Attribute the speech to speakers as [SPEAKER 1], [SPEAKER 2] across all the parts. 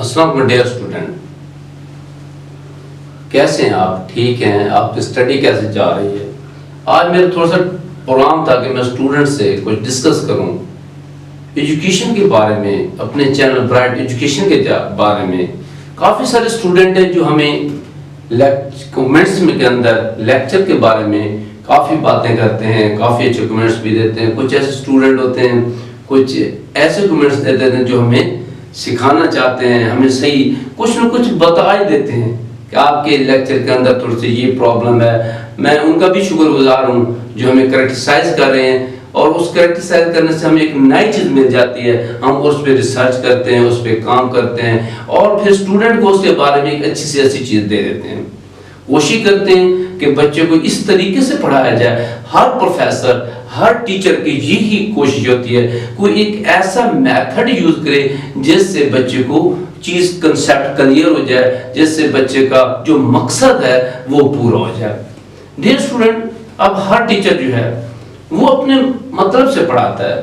[SPEAKER 1] अस्सलाम dear student, कैसे हैं आप? ठीक हैं? आपकी स्टडी कैसे जा रही है? आज मेरा थोड़ा सा प्रोग्राम था कि मैं स्टूडेंट से कुछ डिस्कस करूं एजुकेशन के बारे में, अपने चैनल ब्राइट एजुकेशन के बारे में। काफ़ी सारे स्टूडेंट हैं जो हमें कमेंट्स में के अंदर लेक्चर के बारे में काफ़ी बातें करते हैं, काफ़ी अच्छे कमेंट्स भी देते हैं। कुछ ऐसे स्टूडेंट होते हैं, कुछ ऐसे कमेंट्स देते हैं जो हमें सिखाना चाहते हैं, हमें सही कुछ न कुछ बता ही देते हैं कि आपके लेक्चर के अंदर थोड़ी सी ये प्रॉब्लम है। मैं उनका भी शुक्रगुजार हूँ जो हमें क्रिटिसाइज कर रहे हैं, और उस क्रिटिसाइज करने से हमें एक नई चीज़ मिल जाती है। हम उस पर रिसर्च करते हैं, उस पर काम करते हैं, और फिर स्टूडेंट को उसके बारे में एक अच्छी से अच्छी चीज़ दे देते हैं। कोशिश करते हैं कि बच्चे को इस तरीके से पढ़ाया जाए। हर प्रोफेसर, हर टीचर की यही कोशिश होती है कोई एक ऐसा मेथड यूज करे जिससे बच्चे को चीज कंसेप्ट क्लियर हो जाए, जिससे बच्चे का जो मकसद है वो पूरा हो जाए। डियर स्टूडेंट, अब हर टीचर जो है वो अपने मतलब से पढ़ाता है,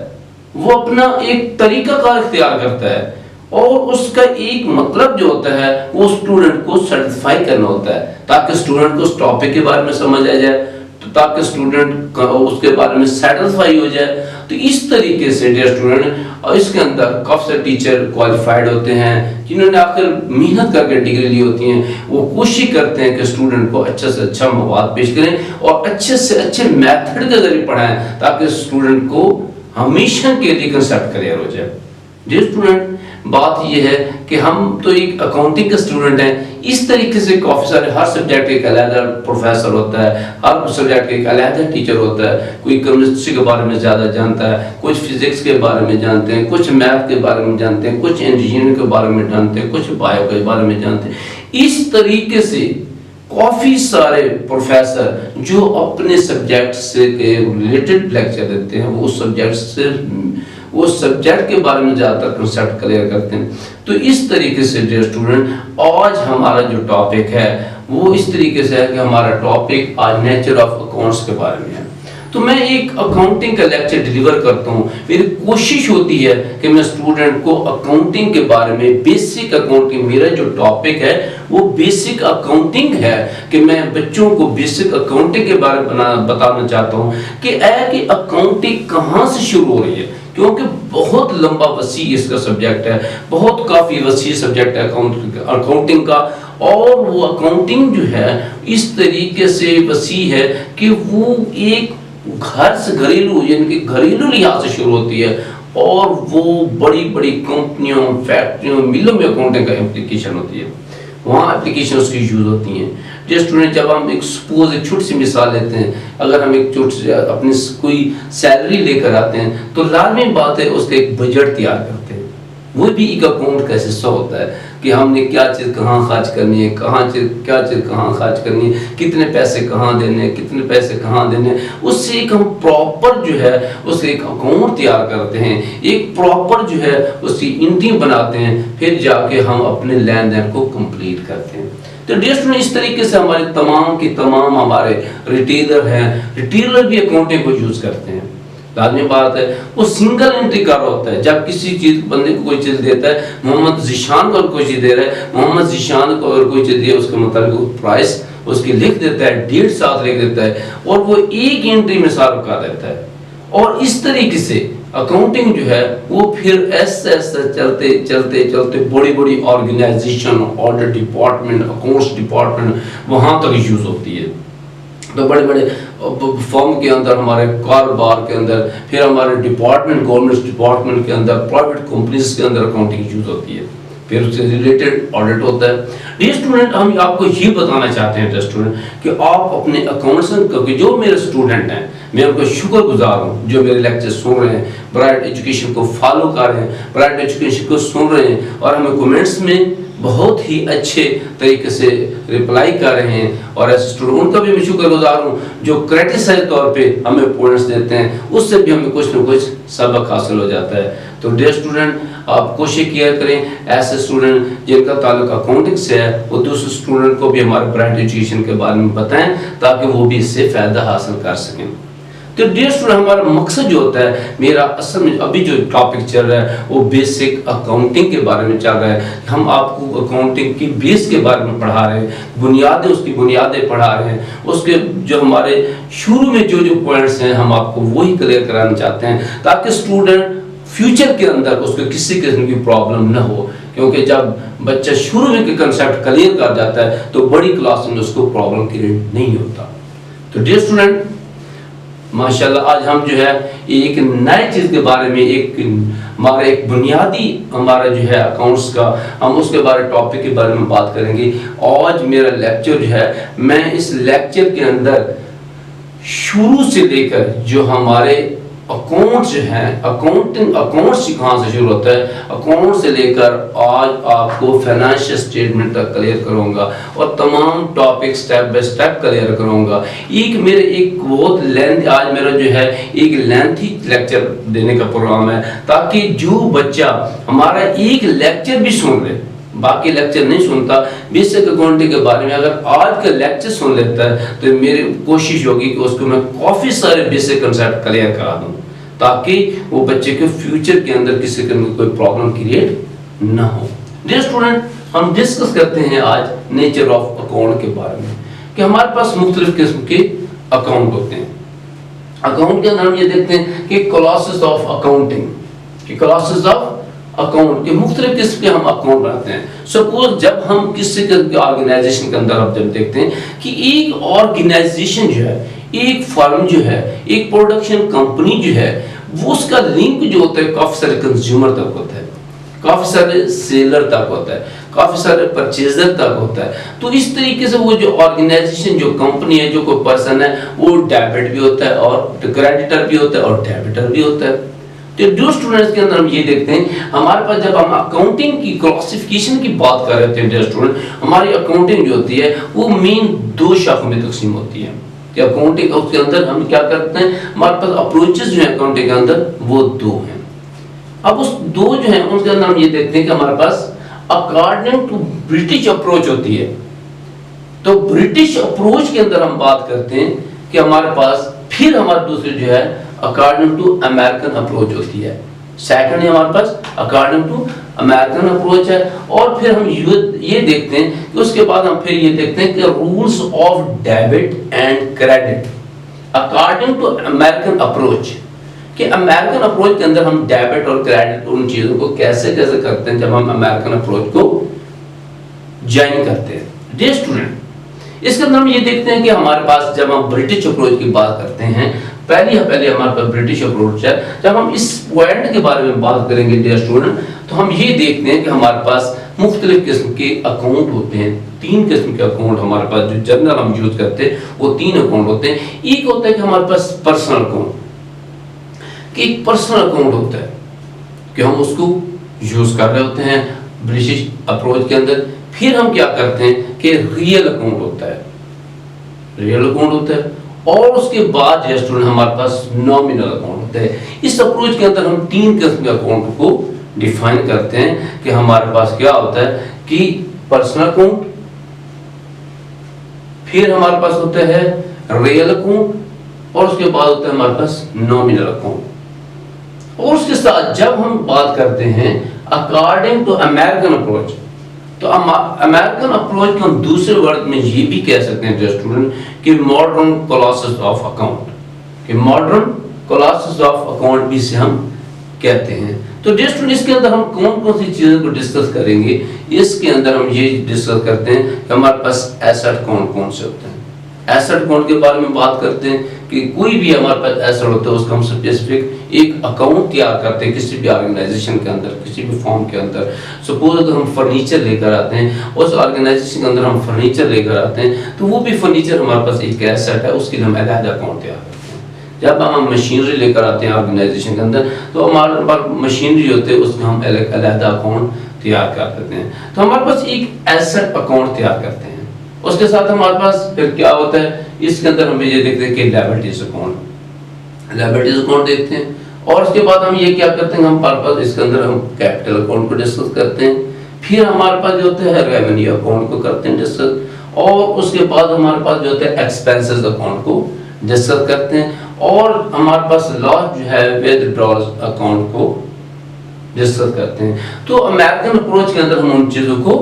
[SPEAKER 1] वो अपना एक तरीका कार इख्तियार करता है, और उसका एक मतलब जो होता है वो स्टूडेंट को सेटिस्फाई करना होता है, ताकि स्टूडेंट को उस टॉपिक के बारे में समझ आ जाए, तो ताकि स्टूडेंट उसके बारे में सेटिस्फाई हो जाए। तो इस तरीके से डियर स्टूडेंट, इसके अंदर काफ़ी सारे टीचर क्वालिफाइड होते हैं जिन्होंने आखिर मेहनत करके डिग्री ली होती हैं। वो कोशिश करते हैं कि स्टूडेंट को अच्छा से अच्छा मवाद पेश करें और अच्छे से अच्छे मेथड के जरिए पढ़ाएं, ताकि स्टूडेंट को हमेशा के लिए कंसेप्ट क्लियर हो जाए। डियर स्टूडेंट, बात यह है कि हम तो एक अकाउंटिंग के स्टूडेंट हैं। इस तरीके से काफ़ी सारे हर सब्जेक्ट एक अलग प्रोफेसर होता है, हर सब्जेक्ट एक अलग टीचर होता है। कोई केमिस्ट्री के बारे में ज़्यादा जानता है, कुछ फिजिक्स के बारे में जानते हैं, कुछ मैथ के बारे में जानते हैं, कुछ इंजीनियरिंग के बारे में जानते हैं, कुछ बायो के बारे में जानते हैं। इस तरीके से काफ़ी सारे प्रोफेसर जो अपने सब्जेक्ट से रिलेटेड लेक्चर देते हैं, वो सब्जेक्ट के बारे में ज़्यादातर कंसेप्ट क्लियर करते हैं। तो इस तरीके से डियर स्टूडेंट, आज हमारा जो टॉपिक है वो इस तरीके से है कि हमारा टॉपिक आज नेचर ऑफ अकाउंट्स के बारे में है। तो मैं एक अकाउंटिंग का लेक्चर डिलीवर करता हूँ। मेरी कोशिश होती है कि मैं स्टूडेंट को अकाउंटिंग के बारे में, बेसिक अकाउंटिंग, मेरा जो टॉपिक है वो बेसिक अकाउंटिंग है, कि मैं बच्चों को बेसिक अकाउंटिंग के बारे में बताना चाहता हूँ कि अकाउंटिंग कहाँ से शुरू हो रही है, क्योंकि बहुत लंबा वसी इसका सब्जेक्ट है, बहुत काफ़ी वसी सब्जेक्ट है अकाउंटिंग का। और वो अकाउंटिंग जो है इस तरीके से वसी है कि वो एक घर से घरेलू, यानी कि घरेलू लिहाज से शुरू होती है, और वो बड़ी बड़ी कंपनियों, फैक्ट्रियों, मिलों में अकाउंटिंग का एप्लीकेशन होती है, वहाँ एप्लीकेशन उसकी यूज होती हैं। जो स्टूडेंट, जब हम एक छोटी सी मिसाल लेते हैं, अगर हम एक छोटी सी अपनी कोई सैलरी लेकर आते हैं तो लाजमी बात है उसका एक बजट तैयार करते हैं। वो भी एक अकाउंट का हिस्सा होता है कि हमने क्या चीज़ कहाँ खर्च करनी है, क्या चीज़ कहाँ खर्च करनी है, कितने पैसे कहाँ देने हैं, कितने पैसे कहाँ देने हैं। उससे एक हम प्रॉपर जो है उससे एक अकाउंट तैयार करते हैं, एक प्रॉपर जो है उसकी एंट्री बनाते हैं, फिर जाके हम अपने लेन देन को कंप्लीट करते हैं। तो डियर स्टूडेंट, इस तरीके से हमारे तमाम की तमाम हमारे रिटेलर हैं, रिटेलर भी अकाउंटिंग को यूज़ करते हैं। लाजमी बात है वो सिंगल एंट्री कर रहा होता है। जब किसी चीज बंदे को कोई चीज देता है, मोहम्मद जीशान को कोई चीज दे रहा है, मोहम्मद जीशान को अगर कोई चीज दिया उसके मतलब प्राइस उसकी लिख देता है, डेट साथ लिख देता है, और वो एक एंट्री में सारा कर देता है। और इस तरीके से अकाउंटिंग जो है वो फिर ऐसे ऐसे चलते चलते चलते बड़ी बड़ी organisation, audit department, accounts department, वहाँ तक यूज होती है। तो बड़े बड़े फर्म के अंदर, हमारे कारोबार के अंदर, फिर हमारे डिपार्टमेंट, गवर्नमेंट डिपार्टमेंट के अंदर, प्राइवेट कंपनीज के अंदर अकाउंटिंग यूज होती है, फिर उससे रिलेटेड ऑडिट होता है। डियर स्टूडेंट, हम आपको ये बताना चाहते हैं डियर स्टूडेंट कि आप अपने अकाउंट्स, क्योंकि जो मेरे स्टूडेंट हैं मैं उनको शुक्रगुजार हूँ जो मेरे लेक्चर सुन रहे हैं, ब्राइट एजुकेशन को फॉलो कर रहे हैं, ब्राइट एजुकेशन को सुन रहे हैं, और हमें कमेंट्स में बहुत ही अच्छे तरीके से रिप्लाई कर रहे हैं। और ऐसे स्टूडेंट, उनका भी मैं शुक्रगुजार हूँ जो क्रिटिसाइज तौर पे हमें पॉइंट्स देते हैं, उससे भी हमें कुछ न कुछ सबक हासिल हो जाता है। तो डियर स्टूडेंट, आप कोशिश किया करें ऐसे स्टूडेंट जिनका ताल्लुक अकाउंटिंग से है वो दूसरे स्टूडेंट को भी हमारे ब्राइट एजुकेशन के बारे में बताएं, ताकि वो भी इससे फ़ायदा हासिल कर सकें। तो डियर स्टूडेंट, हमारा मकसद जो होता है, मेरा असल में अभी जो टॉपिक चल रहा है वो बेसिक अकाउंटिंग के बारे में चल रहा है। हम आपको अकाउंटिंग की बेस के बारे में पढ़ा रहे हैं, बुनियादें, उसकी बुनियादें पढ़ा रहे हैं। उसके जो हमारे शुरू में जो पॉइंट्स हैं हम आपको वही क्लियर कराना चाहते हैं, ताकि स्टूडेंट फ्यूचर के अंदर उसको किसी किस्म की प्रॉब्लम न हो। क्योंकि जब बच्चा शुरू में कंसेप्ट क्लियर कर जाता है तो बड़ी क्लास में उसको प्रॉब्लम क्रिएट नहीं होता। तो डियर स्टूडेंट, माशाल्लाह आज हम जो है एक नए चीज़ के बारे में, एक बुनियादी हमारा जो है अकाउंट्स का, हम उसके बारे टॉपिक के बारे में बात करेंगे। आज मेरा लेक्चर जो है, मैं इस लेक्चर के अंदर शुरू से लेकर जो हमारे अकाउंट्स जो हैं, अकाउंट्स कहाँ से शुरू होता है, अकाउंट से लेकर आज आपको फाइनेंशियल स्टेटमेंट तक क्लियर करूंगा और तमाम topic step by step clear करूंगा। एक बहुत लेंथ, आज मेरा जो है एक लेंथी लेक्चर देने का प्रोग्राम है, ताकि जो बच्चा हमारा एक लेक्चर भी सुन ले, बाकी लेक्चर नहीं सुनता, बेसिक अकाउंटिंग के बारे में अगर आज का लेक्चर सुन लेता है तो मेरी कोशिश होगी कि उसको मैं काफ़ी सारे बेसिक कंसेप्ट क्लियर करा दूं, ताकि वो बच्चे के फ्यूचर के अंदर किसी किस्म की कोई प्रॉब्लम क्रिएट ना हो। डियर स्टूडेंट, हम डिस्कस करते हैं आज नेचर ऑफ अकाउंट के बारे में, कि हमारे पास मुख्तलिफ किस्म के अकाउंट होते हैं। अकाउंट के अंदर हम ये देखते हैं कि क्लासेस ऑफ अकाउंटिंग, कि क्लासेस ऑफ अकाउंट के मुख्तलिफ किस्म के हम अकाउंट बनाते हैं। सपोज जब हम किसी ऑर्गेनाइजेशन के अंदर आप जब देखते हैं कि एक ऑर्गेनाइजेशन जो है, एक फर्म जो है, एक प्रोडक्शन कंपनी जो है, वो उसका लिंक जो होता है काफी सारे कंज्यूमर तक होता है, काफी सारे सेलर तक होता है, काफी सारे परचेजर तक होता है। तो इस तरीके से वो जो ऑर्गेनाइजेशन, जो कंपनी है, जो कोई पर्सन है, वो डेबिट भी होता है और क्रेडिटर भी होता है और डेबिटर भी होता है। तो जो स्टूडेंट्स के अंदर हम ये देखते हैं, हमारे पास जब हम अकाउंटिंग की क्लासिफिकेशन की बात कर रहे थे स्टूडेंट, हमारी अकाउंटिंग जो होती है वो मेन दो शाखों में तकसीम होती है। कि अकाउंटिंग उसके अंदर हम क्या करते हैं, हमारे पास अप्रोचेस जो है अकाउंटिंग के अंदर वो दो हैं। अब उस दो जो है उसके अंदर हम ये देखते हैं कि हमारे पास अकॉर्डिंग टू ब्रिटिश अप्रोच होती है। तो ब्रिटिश अप्रोच के अंदर हम बात करते हैं कि हमारे पास फिर हमारे दूसरे जो है अकॉर्डिंग टू अमेरिकन अप्रोच होती है। सेकंड है हमारे पास अकॉर्डिंग टू अमेरिकन अप्रोच है। और फिर हम ये देखते हैं कि उसके बाद हम फिर ये देखते हैं कि rules of debit and credit according to American approach, कि अमेरिकन अप्रोच के अंदर हम डेबिट और क्रेडिट उन चीज़ों को कैसे कैसे करते हैं जब हम अमेरिकन अप्रोच को ज्वाइन करते हैं। डियर स्टूडेंट, इसके अंदर हम ये देखते हैं कि हमारे पास जब हम ब्रिटिश अप्रोच की बात करते हैं, पहले हमारे पास ब्रिटिश अप्रोच है। जब हम इस पॉइंट के बारे में बात करेंगे डियर स्टूडेंट, तो हम ये देखते हैं कि हमारे पास मुख्तलिफ किस्म के अकाउंट होते हैं। तीन किस्म के अकाउंट हमारे पास जो जनरल हम यूज करते हैं वो तीन अकाउंट होते हैं। एक होता है कि हमारे पास पर्सनल अकाउंट, कि एक पर्सनल अकाउंट होता है कि हम उसको यूज कर रहे होते हैं ब्रिटिश अप्रोच के अंदर। फिर हम क्या करते हैं कि रियल अकाउंट होता है, रियल अकाउंट होता है। और उसके बाद जो स्टूडेंट हमारे पास नॉमिनल अकाउंट होता है। इस अप्रोच के अंदर हम तीन किस्म के अकाउंट को डिफाइन करते हैं कि हमारे पास क्या होता है कि पर्सनल अकाउंट, फिर हमारे पास होता है रियल अकाउंट और उसके बाद होता है हमारे पास नॉमिनल अकाउंट। और उसके साथ जब हम बात करते हैं अकॉर्डिंग टू अमेरिकन अप्रोच, तो अमेरिकन अप्रोच को हम दूसरे वर्ड में ये भी कह सकते हैं स्टूडेंट कि मॉडर्न क्लासेस ऑफ अकाउंट, कि मॉडर्न क्लासेस ऑफ अकाउंट भी से हम कहते हैं। तो स्टूडेंट इसके अंदर हम कौन कौन सी चीज़ों को डिस्कस करेंगे, इसके अंदर हम ये डिस्कस करते हैं कि हमारे पास एसेट कौन से होते हैं। एसेट अकाउंट के बारे में बात करते हैं कि कोई भी हमारे पास एसेट होता है उसका हम स्पेसिफिक एक अकाउंट तैयार करते हैं किसी भी ऑर्गेनाइजेशन के अंदर, किसी भी फॉर्म के अंदर। सपोज अगर हम फर्नीचर लेकर आते हैं, उस ऑर्गेनाइजेशन के अंदर हम फर्नीचर लेकर आते हैं, तो वो भी फर्नीचर हमारे पास एक एसेट है, उसके लिए हम अलग अकाउंट तैयार करते हैं। जब हम मशीनरी लेकर आते हैं ऑर्गेनाइजेशन के अंदर, तो हमारे पास मशीनरी होते हैं, उसका हम अलग अकाउंट तैयार कर देते हैं। तो हमारे पास एक एसेट अकाउंट तैयार करते हैं। उसके साथ हमारे पास फिर क्या होता है, इसके अंदर हम ये देखते हैं कि लायबिलिटीज अकाउंट देखते हैं। और उसके बाद हम ये क्या करते हैं, हम पर्पस इसके अंदर हम कैपिटल अकाउंट को डिस्कस करते हैं। फिर हमारे पास जो होता है रेवेन्यू अकाउंट को करते हैं डिस्कस। और उसके बाद हमारे पास जो होता है एक्सपेंसेस अकाउंट को डिस्कस करते हैं, और हमारे पास लॉस जो है विथड्रॉल अकाउंट को डिस्कस करते हैं। तो अमेरिकन अप्रोच के अंदर हम उन चीज़ों को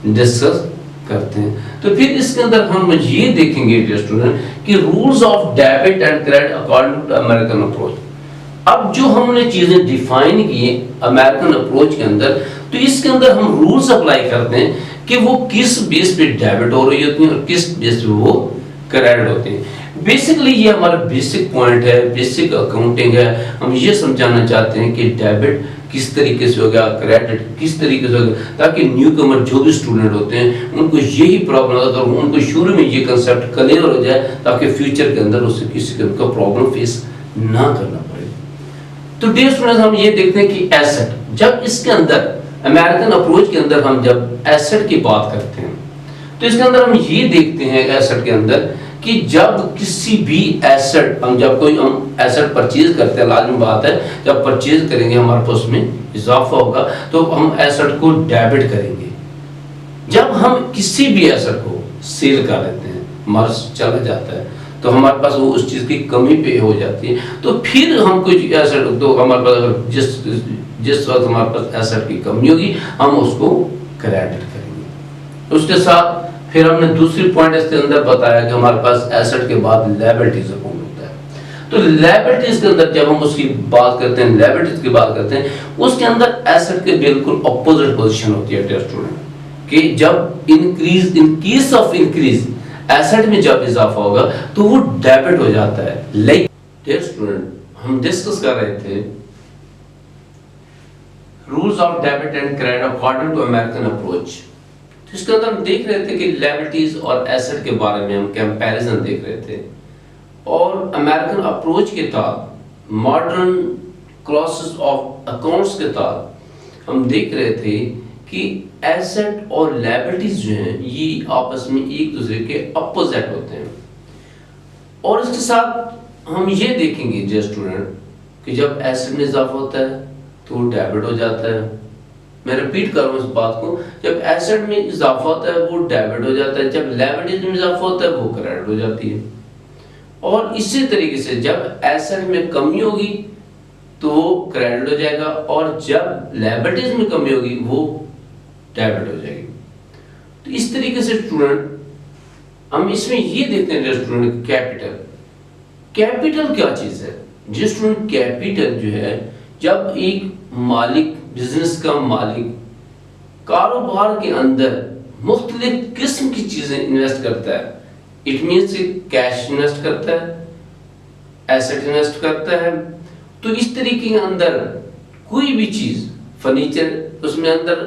[SPEAKER 1] डिस्कस करते हैं। तो फिर इसके अंदर हम ये देखेंगे डियर स्टूडेंट कि rules of debit and credit according to American approach. अब जो हमने चीजें डिफाइन की अमेरिकन अप्रोच के अंदर, तो इसके अंदर हम रूल्स अप्लाई करते हैं कि वो किस बेस पे डेबिट हो रही होती है और किस बेस पे वो क्रेडिट होते हैं। बेसिकली ये हमारा बेसिक पॉइंट है, बेसिक अकाउंटिंग है। हम ये समझाना चाहते हैं कि डेबिट किस तरीके से हो गया, क्रेडिट किस तरीके से हो गया, ताकि न्यू कमर जो भी स्टूडेंट होते हैं उनको यही प्रॉब्लम होता है, उनको शुरू में ये कंसेप्ट क्लियर हो जाए ताकि फ्यूचर के अंदर उससे किसी का प्रॉब्लम फेस ना करना पड़े। तो डियर स्टूडेंट्स, हम ये देखते हैं कि एसेट, जब इसके अंदर अमेरिकन अप्रोच के अंदर हम जब एसेट की बात करते हैं तो इसके अंदर हम ये देखते हैं एसेट के अंदर कि जब किसी भी एसेट जब कोई हम एसेट परचेज करते हैं, लाजमी बात है जब परचेज करेंगे हमारे पास में इजाफा होगा तो हम एसेट को डेबिट करेंगे। जब हम किसी भी एसेट को सेल कर देते हैं, मर्ज चला जाता है, तो हमारे पास वो उस चीज की कमी पे हो जाती है, तो फिर हम कुछ एसेट, तो हमारे पास जिस वक्त हमारे पास एसेट की कमी होगी हम उसको क्रेडिट करेंगे। उसके साथ फिर हमने दूसरी पॉइंट इसके अंदर बताया कि हमारे पास एसेट के बाद लायबिलिटीज अकाउंट होता है। तो लायबिलिटीज के अंदर जब हम उसकी बात करते हैं, लायबिलिटीज की बात करते हैं, उसके अंदर एसेट के बिल्कुल ऑपोजिट पोजीशन होती है डियर स्टूडेंट, कि जब increase, in case of increase asset में जब इजाफा होगा तो वो डेबिट हो जाता है। लाइक डियर स्टूडेंट, हम डिस्कस कर रहे थे rules of debit and credit according to American approach. इसके अंदर हम देख रहे थे कि लायबिलिटीज और एसेट के बारे में हम कंपैरिजन देख रहे थे, और अमेरिकन अप्रोच के तहत मॉडर्न क्लासेस ऑफ अकाउंट्स के तहत हम देख रहे थे कि एसेट और लायबिलिटीज जो हैं ये आपस में एक दूसरे के अपोजिट होते हैं। और इसके साथ हम ये देखेंगे डियर स्टूडेंट कि जब एसेट में इजाफा होता है तो वो डेबिट हो जाता है। मैं रिपीट कर रहा हूँ इस बात को, जब एसेट में इजाफा होता है वो डेबिट हो जाता है, जब लायबिलिटीज में इजाफा होता है वो क्रेडिट हो जाती है। और इसी तरीके से जब एसेट में कमी होगी तो वो क्रेडिट हो जाएगा, और जब लायबिलिटीज में कमी होगी वो डेबिट हो जाएगी। तो इस तरीके से स्टूडेंट हम इसमें ये देखते हैं स्टूडेंट, कैपिटल, कैपिटल क्या चीज है जी स्टूडेंट? कैपिटल जो है, जब एक मालिक, बिजनेस का मालिक कारोबार के अंदर मुख्तलिफ किस्म की चीजें इन्वेस्ट करता है, इट मीन्स कैश इन्वेस्ट करता है, एसेट इन्वेस्ट करता है, तो इस तरीके के अंदर कोई भी चीज, फर्नीचर उसमें अंदर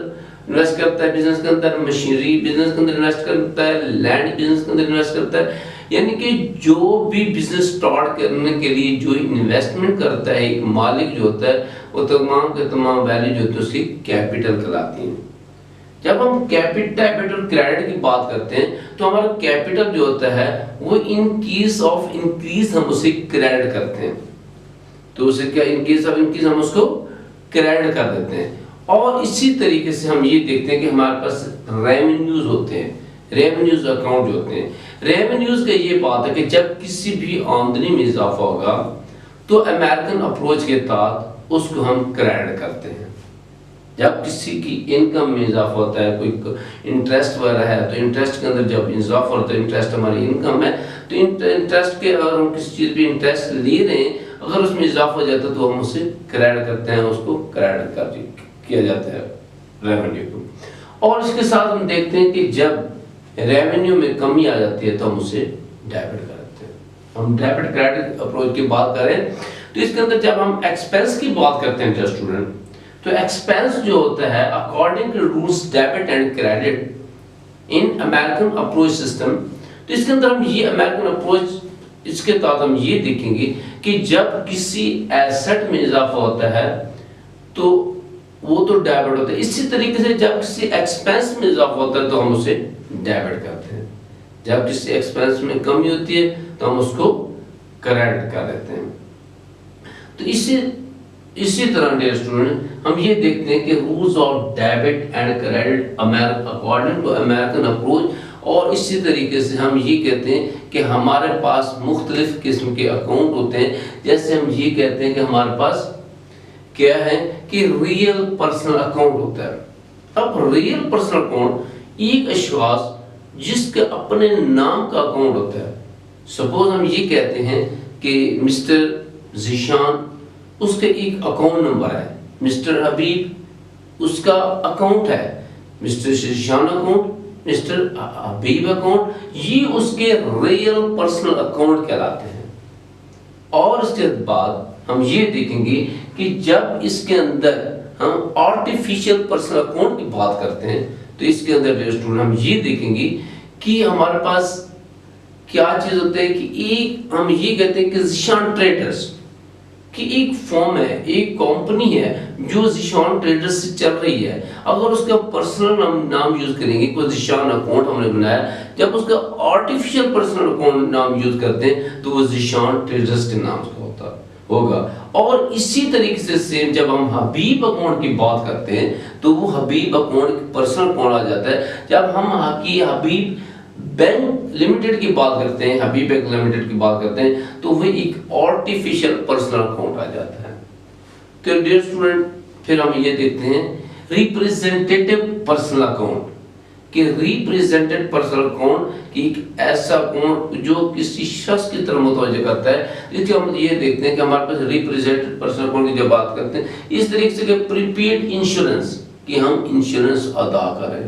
[SPEAKER 1] इन्वेस्ट करता है, बिजनेस के अंदर मशीनरी बिजनेस के अंदर इन्वेस्ट करता है, लैंड बिजनेस के अंदर इन्वेस्ट करता है, यानी कि जो भी बिजनेस स्टार्ट करने के लिए जो इन्वेस्टमेंट करता है एक मालिक जो होता है, वो तमाम के तमाम वैल्यू जो होती है उसकी कैपिटल कहलाती है। जब हम कैपिटल और क्रेडिट की बात करते हैं तो हमारा कैपिटल जो होता है वो इन केस ऑफ इंक्रीज हम उसे क्रेडिट करते हैं, तो उसे क्या, इन केस ऑफ इंक्रीज हम उसको क्रेडिट कर देते हैं। और इसी तरीके से हम ये देखते हैं कि हमारे पास रेवेन्यूज होते हैं, रेवेन्यूज अकाउंट जो होते हैं, रेवेन्यूज का ये बात है कि जब किसी भी आमदनी में इजाफा होगा तो अमेरिकन अप्रोच के तहत उसको हम क्रेडिट करते हैं। जब किसी की इनकम में इजाफा होता है, कोई इंटरेस्ट वगैरह है, तो इंटरेस्ट के अंदर जब इजाफा होता है, इंटरेस्ट हमारी इनकम है, तो इंटरेस्ट के अगर हम किसी चीज़ पे इंटरेस्ट ले रहे हैं, अगर उसमें इजाफा हो जाता है तो हम उसे क्रेडिट करते हैं, उसको क्रेडिट किया जाता है रेवेन्यू को। और इसके साथ हम देखते हैं कि जब रेवेन्यू में कमी आ जाती है तो हम उसे डेबिट करते हैं। हम डेबिट क्रेडिट अप्रोच की बात करें तो इसके अंदर जब हम एक्सपेंस की बात करते हैं स्टूडेंट, तो एक्सपेंस जो होता है according to rules debit and credit in American approach system, तो इसके अंदर हम ये अमेरिकन अप्रोच, इसके तहत हम ये देखेंगे कि जब किसी एसेट में इजाफा होता है तो वो तो डेबिट होता है, इसी तरीके से जब किसी एक्सपेंस में इजाफा होता है तो हम उसे डेबिट करते हैं, जब किसी एक्सपेंस में कमी होती है तो हम उसको क्रेडिट कर देते हैं। तो इसी तरह डियर स्टूडेंट हम ये देखते हैं कि rules of debit and credit according to American approach और इसी तरीके से हम ये कहते हैं कि हमारे पास मुख्तलिफ किस्म के अकाउंट होते हैं। जैसे हम ये कहते हैं कि हमारे पास क्या है कि रियल पर्सनल अकाउंट होता है। अब रियल पर्सनल अकाउंट एक अशखास जिसके अपने नाम का अकाउंट होता है। सपोज हम ये कहते हैं कि मिस्टर जीशान, उसके एक अकाउंट नंबर है। मिस्टर हबीब, उसका अकाउंट है मिस्टर जीशान अकाउंट, मिस्टर हबीब अकाउंट, ये उसके रियल पर्सनल अकाउंट कहलाते हैं। और इसके बाद हम ये देखेंगे कि जब इसके अंदर हम आर्टिफिशियल पर्सनल अकाउंट की बात करते हैं तो इसके अंदर स्टूडेंट हम ये देखेंगे कि हमारे पास क्या चीज होता है कि एक हम ये कहते हैं कि ज़ीशान ट्रेडर्स कि एक फॉर्म है, एक कंपनी है जो ज़ीशान ट्रेडर्स से चल रही है। अगर उसका पर्सनल नाम यूज करेंगे, कोई ज़ीशान अकाउंट हमने बनाया, जब उसका आर्टिफिशियल पर्सनल अकाउंट नाम यूज करते हैं तो वो ज़ीशान ट्रेडर्स के नाम से होगा। और इसी तरीके से सेम जब हम हबीब अकाउंट की बात करते हैं तो वो हबीब अकाउंट पर्सनल अकाउंट आ जाता है। जब हम हबीब बैंक लिमिटेड की बात करते हैं, हबीब बैंक लिमिटेड की बात करते हैं तो वह एक आर्टिफिशियल पर्सनल अकाउंट आ जाता है। तो डियर स्टूडेंट, फिर हम ये देखते हैं रिप्रेजेंटेटिव पर्सनल अकाउंट कि रिप्रेजेंटेड पर्सनल अकाउंट कि एक ऐसा अकाउंट जो किसी शख्स की तरफ मुतवज्जह करता है। इसलिए हम ये देखते हैं कि हमारे पास रिप्रेजेंटेड पर्सनल अकाउंट की जब बात करते हैं इस तरीके से कि प्रीपेड इंश्योरेंस कि हम इंश्योरेंस अदा करें,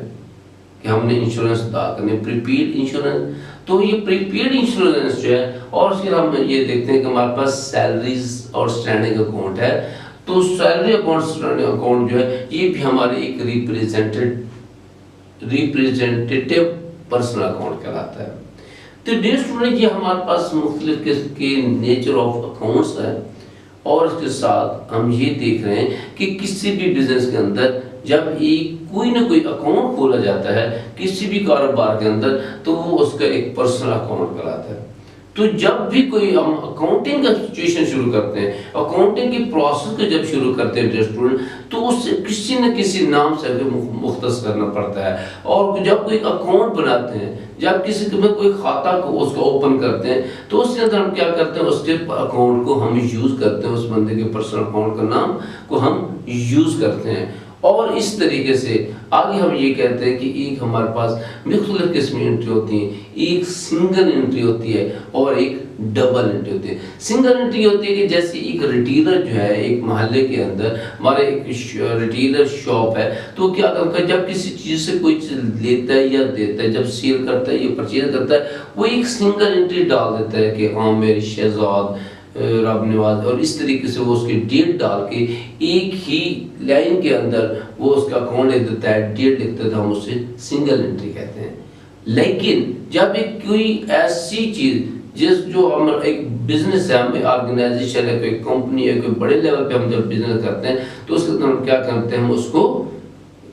[SPEAKER 1] कि हमने इंश्योरेंस अदा करने, प्रीपेड इंश्योरेंस। तो ये प्रीपेड इंश्योरेंस जो है, और फिर हम ये देखते हैं कि हमारे पास सैलरीज और स्टैंडिंग अकाउंट है। तो सैलरी अकाउंट, स्टैंडिंग अकाउंट जो है ये भी हमारे एक रिप्रेजेंटेटिव पर्सनल अकाउंट कहलाता है। तो डियर स्टूडेंट, ये हमारे पास मुख्तलिफ किस्म के नेचर ऑफ अकाउंट्स है। और इसके साथ हम ये देख रहे हैं कि किसी भी बिजनेस के अंदर जब एक कोई ना कोई अकाउंट खोला जाता है किसी भी कारोबार के अंदर तो वो उसका एक पर्सनल अकाउंट कहलाता है। तो जब भी कोई हम अकाउंटिंग का सिचुएशन शुरू करते हैं, अकाउंटिंग की प्रोसेस को जब शुरू करते हैं स्टूडेंट, तो उससे किसी न किसी नाम से मुख्तस करना पड़ता है। और जब कोई अकाउंट बनाते हैं, जब किसी में कोई खाता को उसको ओपन करते हैं तो उसके अंदर हम क्या करते हैं, उसके अकाउंट को हम यूज करते हैं, उस बंदे के पर्सनल अकाउंट का नाम को हम यूज करते हैं। और इस तरीके से आगे हम ये कहते हैं कि एक हमारे पास मुख्तलिफ किस्म की एंट्री होती है। एक सिंगल एंट्री होती है और एक डबल एंट्री होती है। सिंगल एंट्री होती है कि जैसे एक रिटेलर जो है एक मोहल्ले के अंदर हमारे एक रिटेलर शॉप है, तो क्या करता है जब किसी चीज़ से कोई चीज़ लेता है या देता है, जब सेल करता है या परचेज करता है, वो एक सिंगल एंट्री डाल देता है कि हाँ मेरी शहजाद रब नवाज, और इस तरीके से वो उसकी डेट डाल के एक ही लाइन के अंदर वो उसका अकाउंट लिख देता है, डेट लिख देता है, हम उसे सिंगल एंट्री कहते हैं। लेकिन जब एक कोई ऐसी चीज जो हम एक बिजनेस है, हम ऑर्गेनाइजेशन है, कोई कंपनी है, कोई बड़े लेवल पे हम जब बिजनेस करते हैं तो उसके अंदर हम क्या करते हैं, हम उसको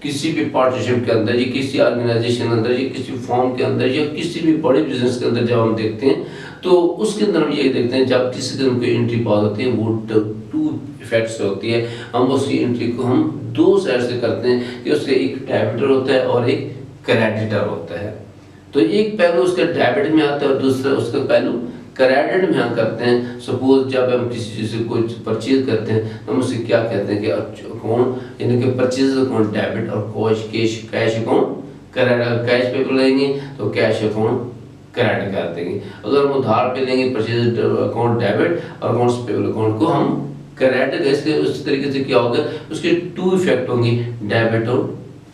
[SPEAKER 1] किसी भी पार्टनरशिप के अंदर या किसी ऑर्गेनाइजेशन के अंदर या किसी फॉर्म के अंदर या किसी भी बड़े बिजनेस के अंदर जब हम देखते हैं तो उसके अंदर हम ये देखते हैं जब किसी तरह की एंट्री पास होती है वो टू इफेक्ट से होती है। हम उसकी एंट्री को हम दो साइड से करते हैं कि उसका एक डेबिटर होता है और एक क्रेडिटर होता है। तो एक पहलू उसका डेबिट में आता है और दूसरा उसका पहलू क्रेडिट में हम करते हैं। सपोज जब हम किसी चीज़ से कुछ परचेज करते हैं तो हम उसे क्या कहते हैं कि अकाउंट यानी कि परचेज अकाउंट डेबिट और कैश अकाउंट क्रेडिट। कैश पे लेंगे तो कैश अकाउंट क्रेडिट कर देंगे। अगर हम उधार पे लेंगे परचेज अकाउंट डेबिट और अकाउंट्स पेबल अकाउंट को हम क्रेडिट। इसके उस तरीके से क्या होगा, उसके टू इफेक्ट होंगे, डेबिट और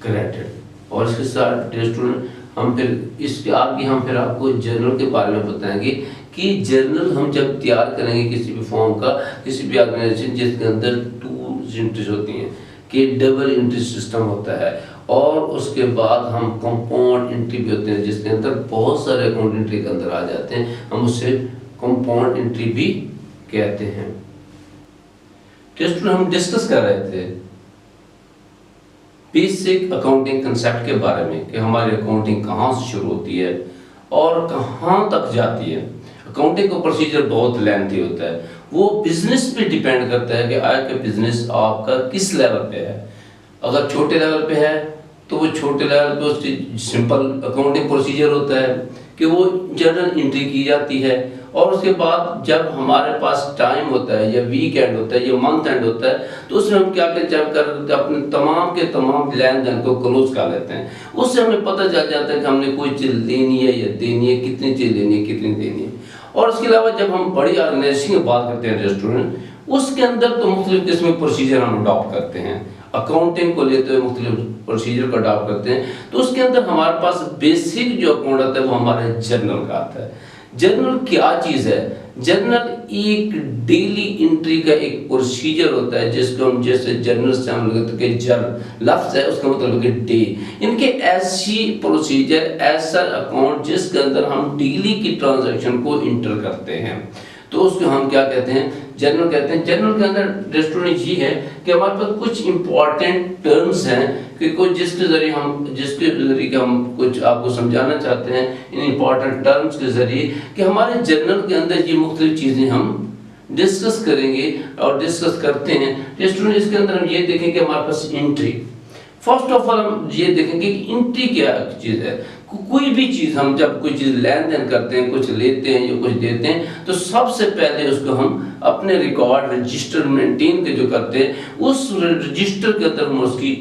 [SPEAKER 1] क्रेडिट। और इसके साथ स्टूडेंट हम फिर इसके आगे हम फिर आपको जर्नल के बारे में बताएंगे कि जर्नल हम जब तैयार करेंगे किसी भी फॉर्म का, किसी भी ऑर्गेनाइजेशन जिसके अंदर टू एंट्रीज होती हैं कि डबल एंट्री सिस्टम होता है, और उसके बाद हम कंपाउंड एंट्री भी होते हैं जिसके अंदर बहुत सारे अकाउंट एंट्री के अंदर आ जाते हैं, हम उसे कंपाउंड एंट्री भी कहते हैं। टेस्ट में हम डिस्कस कर रहे थे बेसिक अकाउंटिंग कंसेप्ट के बारे में कि हमारी अकाउंटिंग कहाँ से शुरू होती है और कहाँ तक जाती है। अकाउंटिंग का प्रोसीजर बहुत लेंथी होता है, वो बिजनेस पे डिपेंड करता है कि आपका बिजनेस आपका किस लेवल पे है। अगर छोटे लेवल पे है तो वो छोटे लेवल पे उसकी सिंपल अकाउंटिंग प्रोसीजर होता है कि वो जर्नल एंट्री की जाती है। और उसके बाद जब हमारे पास टाइम होता है या वीक एंड होता है या मंथ एंड होता है, तो उसमें हम क्या करते हैं, अपने तमाम के तमाम लेन देन को क्लोज कर लेते हैं। उससे हमें पता चल जाता है कि हमने कोई चीज़ लेनी है या देनी है, कितनी चीज़ लेनी है, कितनी देनी है। और उसके अलावा जब हम बड़ी ऑर्गेनाइजेशन की बात करते हैं रेस्टोरेंट, उसके अंदर तो मुख्तलिफ किस्म के प्रोसीजर हम अडॉप्ट करते हैं। अकाउंटिंग को लेते हुए मुख्तलिफ प्रोसीजर को अडॉप्ट करते हैं। तो उसके अंदर हमारे पास बेसिक जो अकाउंट आता है वो हमारे जर्नल का आता है। जर्नल क्या चीज़ है? जर्नल एक डेली एंट्री का एक प्रोसीजर होता है जिसको हम जैसे जर्नल से हम लोग जर्नल लफ्ज है उसका मतलब है डे। इनके ऐसी प्रोसीजर, ऐसा अकाउंट जिसके अंदर हम डेली की ट्रांजैक्शन को इंटर करते हैं, तो उसको हम क्या कहते हैं? जर्नल कहते हैं। जर्नल के अंदर रेस्टोरेंट ये है कि हमारे पास कुछ इंपॉर्टेंट टर्म्स हैं कि कुछ जिसके जरिए हम कुछ आपको समझाना चाहते हैं इन इंपॉर्टेंट टर्म्स के जरिए कि हमारे जर्नल के अंदर ये मुख्तलिफ चीज़ें हम डिस्कस करेंगे और डिस्कस करते हैं। रेस्टोरेंट इसके अंदर हम ये देखेंगे हमारे पास एंट्री। फर्स्ट ऑफ ऑल हम ये देखेंगे कि एंट्री क्या चीज़ है। कोई भी चीज़ हम जब कोई चीज़ लेन देन करते हैं, कुछ लेते हैं या कुछ देते हैं, तो सबसे पहले उसको हम अपने रिकॉर्ड रजिस्टर मेंटेन के जो करते हैं उस रजिस्टर के अंदर हम उसकी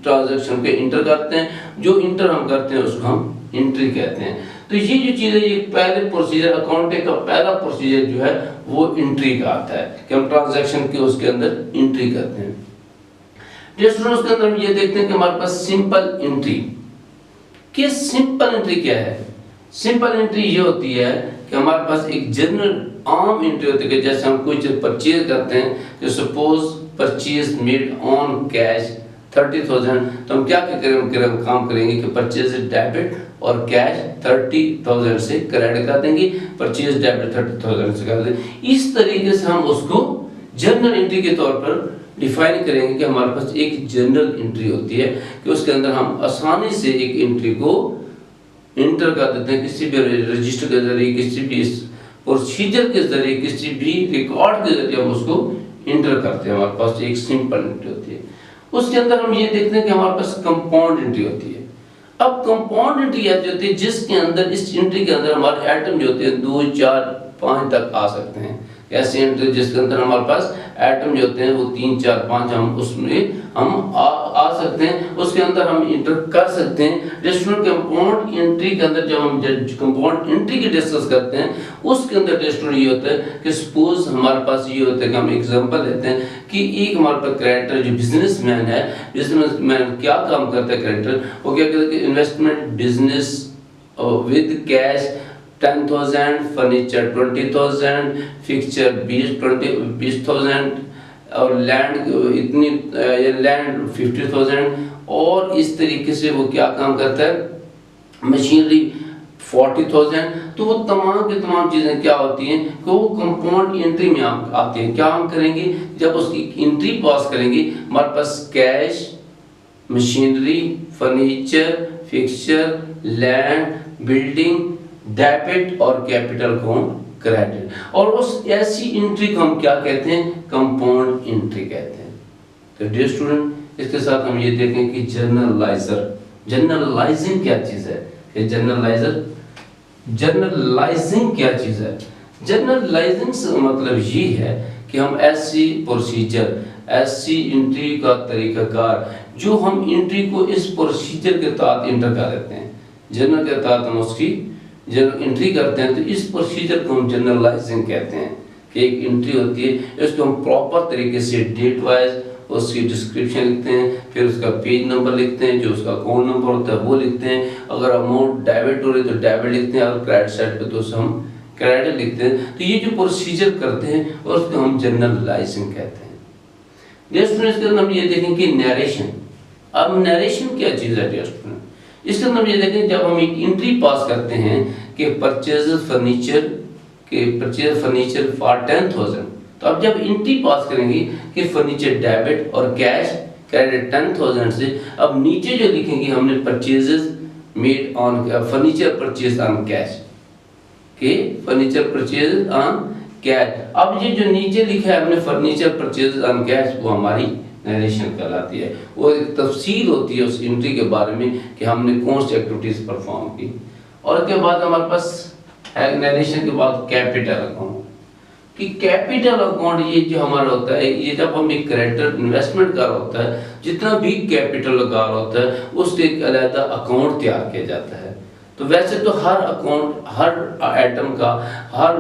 [SPEAKER 1] ट्रांजैक्शन के इंटर करते हैं। जो इंटर हम करते हैं उसको हम एंट्री कहते हैं। तो ये जो चीज़ है, ये पहले प्रोसीजर, अकाउंटिंग का पहला प्रोसीजर जो है वो एंट्री का आता है कि हम ट्रांजैक्शन के उसके अंदर एंट्री करते हैं। रेस्टोरेंट के अंदर हम ये देखते हैं कि हमारे पास सिंपल एंट्री। कि सिंपल एंट्री क्या है? सिंपल एंट्री ये होती है कि हमारे पास एक जनरल आम एंट्री होती है कि जैसे हम कोई चीज परचेज करते हैं, जो suppose purchase made on cash 30,000, तो हम क्या करेंगे, काम करेंगे कि परचेज डेबिट और कैश 30,000 से क्रेडिट कर देंगे, परचेज डेबिट 30,000 से कर देंगे। इस तरीके से हम उसको जनरल एंट्री के तौर पर डिफाइन करेंगे कि हमारे पास एक जनरल एंट्री होती है कि उसके अंदर हम आसानी से एक एंट्री को इंटर कर देते हैं किसी भी रजिस्टर के जरिए, किसी भी प्रोसीजर के जरिए, किसी भी रिकॉर्ड के जरिए हम उसको इंटर करते हैं। हमारे पास एक सिंपल एंट्री होती है। उसके अंदर हम ये देखते हैं कि हमारे पास कंपाउंड एंट्री होती है। अब कंपाउंड एंट्री ऐसी होती है जिसके अंदर, इस एंट्री के अंदर हमारे आइटम जो होते हैं 2, 4, 5 तक आ सकते हैं। ऐसी एंट्री जिसके अंदर हमारे पास एटम जो होते हैं वो 3, 4, 5 हम उसमें हम आ सकते हैं, उसके अंदर हम इंटर कर सकते हैं। रेस्टोरेंट कंपाउंड एंट्री के अंदर जब हम कंपाउंड एंट्री की डिस्कस करते हैं, उसके अंदर रेस्टोरेंट ये होता है कि सपोज हमारे पास ये होता है कि हम एग्जांपल लेते हैं कि एक हमारे पास क्रेडिटर जो बिजनेसमैन है, बिजनेसमैन क्या काम करता है क्रेडिटर, वो क्या कहते हैं कि investment business with cash 10,000, furniture 20,000, fixture 20,000 और लैंड इतनी लैंड 50,000। और इस तरीके से वो क्या काम करता है, मशीनरी 40,000। तो वो तमाम की तमाम चीज़ें क्या होती हैं कि वो कंपाउंड एंट्री में आती हैं। क्या हम करेंगे, जब उसकी एंट्री पास करेंगे, हमारे पास cash, machinery, furniture, fixture, land, building, debit और कैपिटल को क्रेडिट, और उस ऐसी एंट्री को हम क्या कहते हैं, कंपाउंड एंट्री कहते हैं। तो डियर स्टूडेंट, इसके साथ हम ये देखें कि जर्नलाइजर, जर्नलाइजिंग क्या चीज़ है। जर्नलाइजिंग क्या चीज़ है? जर्नलाइजिंग से मतलब ये है कि हम ऐसी प्रोसीजर, ऐसी एंट्री का तरीकाकार जो हम एंट्री को इस प्रोसीजर के तहत इंटर कर देते हैं, जर्नल के तहत हम उसकी जब एंट्री करते हैं, तो इस प्रोसीजर को हम जर्नलाइजिंग कहते हैं कि एक एंट्री होती है, इसको हम प्रॉपर तरीके से डेट वाइज उसकी डिस्क्रिप्शन लिखते हैं, फिर उसका पेज नंबर लिखते हैं, जो उसका अकाउंट नंबर होता है वो लिखते हैं, अगर अमाउंट डेबिट हो रही है तो डेबिट लिखते हैं, और क्रेडिट साइड पे तो हम क्रेडिट लिखते हैं। तो ये जो प्रोसीजर करते हैं और उसको हम जर्नलाइजिंग कहते हैं। नेक्स्ट इसके अंदर हम ये देखें कि नरेशन। अब नरेशन क्या चीज़ है डियर स्टूडेंट? इसके अंदर ये देखें, जब हम एक एंट्री पास करते हैं कि परचेज फर्नीचर फॉर 10,000, तो अब जब एंट्री पास करेंगे कि फर्नीचर डेबिट और कैश क्रेडिट 10,000 से, अब नीचे जो लिखेंगे हमने purchases made on furniture purchase on cash, के फर्नीचर परचेज ऑन कैश। अब ये जो नीचे लिखा है हमने फर्नीचर परचेज ऑन कैश, वो हमारी नरेशन कहलाती है। वो एक तफसील होती है उस एंट्री के बारे में कि हमने कौन सी एक्टिविटीज परफॉर्म की। और उसके बाद हमारे पास है नरेशन के बाद कैपिटल अकाउंट, कि कैपिटल अकाउंट ये जो हमारा होता है, ये जब हम एक करेक्टर इन्वेस्टमेंट कर रहा होता है, जितना भी कैपिटल लगा रहा होता है उसके एक अलग अकाउंट तैयार किया जाता है। तो वैसे तो हर अकाउंट, हर आइटम का, हर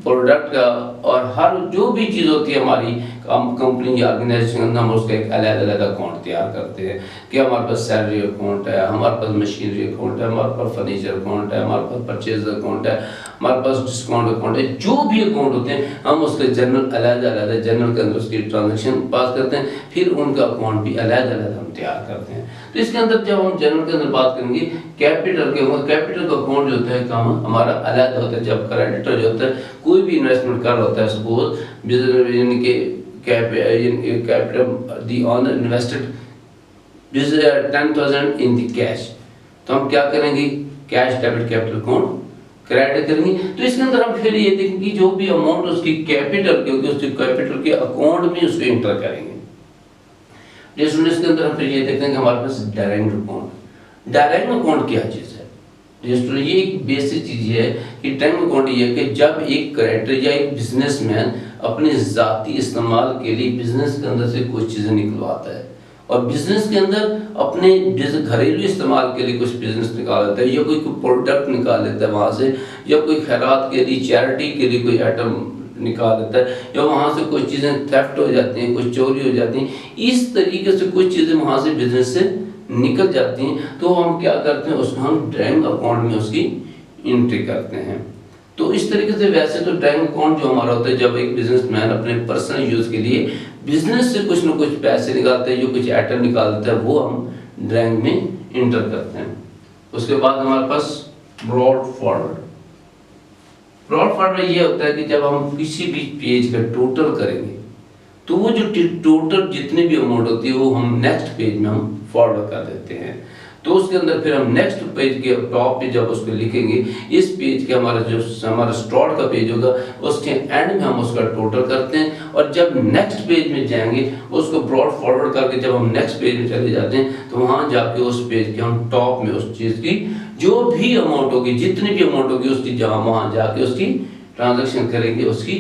[SPEAKER 1] प्रोडक्ट का और हर जो भी चीज़ होती है हमारी कंपनी या ऑर्गेनाइजेशन, हम उसका एक अलग अलग अकाउंट तैयार करते हैं कि हमारे पास सैलरी अकाउंट है, हमारे पास मशीनरी अकाउंट है, हमारे पास फर्नीचर अकाउंट है, हमारे पास परचेज अकाउंट है, हमारे पास डिस्काउंट अकाउंट है। जो भी अकाउंट होते हैं हम उसके जनरल अलग अलग जनरल के अंदर उसकी ट्रांजेक्शन पास करते हैं, फिर उनका अकाउंट भी अलग अलग हम तैयार करते हैं। तो इसके अंदर जब हम जनरल के अंदर बात करेंगे कैपिटल के, कैपिटल का अकाउंट जो होता है काम हमारा अलग होता है। जब क्रेडिटर जो होता है कोई भी इन्वेस्टमेंट कर रहा होता है, सपोज बिजनेस के capital the owner invested 10,000 in the cash, तो हम क्या करेंगे, cash debit capital account credit करेंगे। तो इसके अंदर हम फिर ये देखेंगे जो भी अमाउंट उसकी कैपिटल की होगी उसके कैपिटल के अकाउंट में उसको एंटर करेंगे। जैसे इसके अंदर हम फिर ये देखते हैं कि हमारे पास डायरेक्ट अकाउंट, डायरेक्ट अकाउंट क्या चीज़ है। ये एक बेसिक चीज़ है कि डायरेक्ट अकाउंट ये है कि जब एक क्रेडिटर या एक बिजनेसमैन अपने ज़ाती इस्तेमाल के लिए बिजनेस के अंदर से कुछ चीज़ें निकलवाता है और बिजनेस के अंदर अपने जैसे घरेलू इस्तेमाल के लिए कुछ बिजनेस निकाल लेता है या कोई प्रोडक्ट निकाल लेता है वहाँ से, या कोई खैरात के लिए, चैरिटी के लिए कोई आइटम निकाल देता है, या वहाँ से कुछ चीज़ें थेफ्ट हो जाती हैं, कुछ चोरी हो जाती हैं, इस तरीके से कुछ चीज़ें वहाँ से बिजनेस से निकल जाती हैं। तो हम क्या करते हैं, उसको हम ड्राइंग अकाउंट में उसकी एंट्री करते हैं। तो इस तरीके से वैसे तो ड्राइंग अकाउंट जो हमारा होता है, जब एक बिजनेसमैन अपने पर्सनल यूज़ के लिए बिजनेस से कुछ ना कुछ पैसे निकालते हैं, जो कुछ आइटम निकाल देता है, वो हम ड्राइंग में इंटर करते हैं। उसके बाद हमारे पास ब्रॉड फॉरवर्ड। ब्रॉड फॉरवर्ड ये होता है कि जब हम किसी भी पेज का टोटल करेंगे तो वो जो टोटल जितनी भी अमाउंट होती है वो हम नेक्स्ट पेज में हम फॉरवर्ड कर देते हैं। तो उसके अंदर फिर हम नेक्स्ट पेज के टॉप पे जब उसको लिखेंगे, इस पेज के हमारा स्टार्ट का पेज होगा, उसके एंड में हम उसका टोटल करते हैं। और जब नेक्स्ट पेज में जाएंगे उसको ब्रॉड फॉरवर्ड करके जब हम नेक्स्ट पेज में चले जाते हैं तो वहाँ जाके उस पेज के हम टॉप में उस चीज़ की जो भी अमाउंट होगी, जितनी भी अमाउंट होगी उसकी जहाँ वहाँ जाके उसकी ट्रांजेक्शन करेंगे, उसकी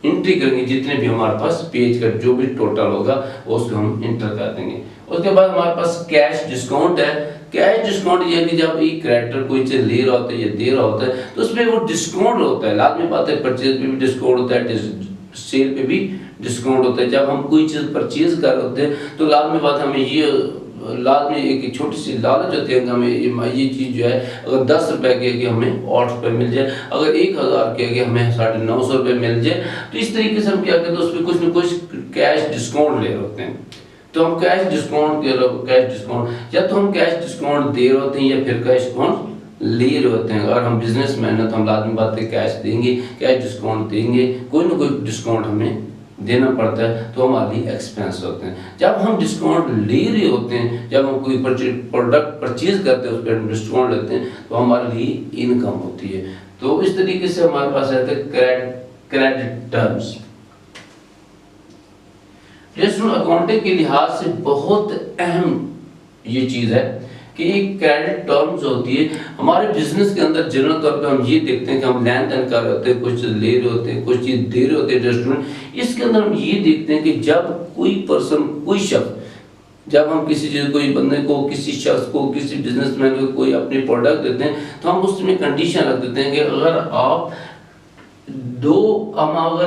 [SPEAKER 1] एंट्री करेंगे, जितने भी हमारे पास पेज का जो भी टोटल होगा उसको हम एंटर कर देंगे। उसके बाद हमारे पास कैश डिस्काउंट है। कैश डिस्काउंट ये कि जब एक क्रेडिटर कोई चीज ले रहा होता है या दे रहा होता है तो उसमें वो डिस्काउंट होता है। लाजमी बात है, परचेज पे भी डिस्काउंट होता है, सेल पे भी डिस्काउंट होता है। जब हम कोई चीज़ परचेज कर रहे होते हैं तो लाजमी बात हमें ये लाजमी एक छोटी सी लालच होती है कि हमें ये चीज़ जो है अगर 10 रुपए की है कि हमें 8 रुपये मिल जाए, अगर 1000 की है कि हमें 950 रुपये मिल जाए। तो इस तरीके से हम क्या करते हैं, उसमें कुछ न कुछ कैश डिस्काउंट ले रहे होते हैं। तो हम कैश डिस्काउंट या तो हम कैश डिस्काउंट दे रहे होते हैं या फिर कैश डिस्काउंट ले रहे होते हैं। अगर हम बिजनेसमैन हैं तो हम लाजमी बात है कैश देंगे, कैश डिस्काउंट देंगे, कोई ना कोई डिस्काउंट हमें देना पड़ता है, तो हमारे लिए एक्सपेंस होते हैं। जब हम डिस्काउंट ले रहे होते हैं, जब हम कोई प्रोडक्ट परचेज करते हैं उस पर हम डिस्काउंट लेते हैं तो हमारे लिए इनकम होती है। तो इस तरीके से हमारे पास रहते हैं क्रेडिट टर्म्स। अकाउंटिंग के लिहाज से बहुत अहम ये चीज़ है कि एक क्रेडिट टर्म्स होती है हमारे बिजनेस के अंदर। जनरल तौर पे हम ये देखते हैं कि हम लेन देन कर रहे होते हैं, कुछ ले रहे होते हैं, कुछ चीज़ दे रहे होते हैं रेस्टोरेंट। इसके अंदर हम ये देखते हैं कि जब कोई पर्सन, कोई शख्स, जब हम किसी चीज़, कोई बंदे को, किसी शख्स को, किसी बिजनेसमैन को कोई अपनी प्रोडक्ट देते हैं तो हम उसमें कंडीशन रख देते हैं कि अगर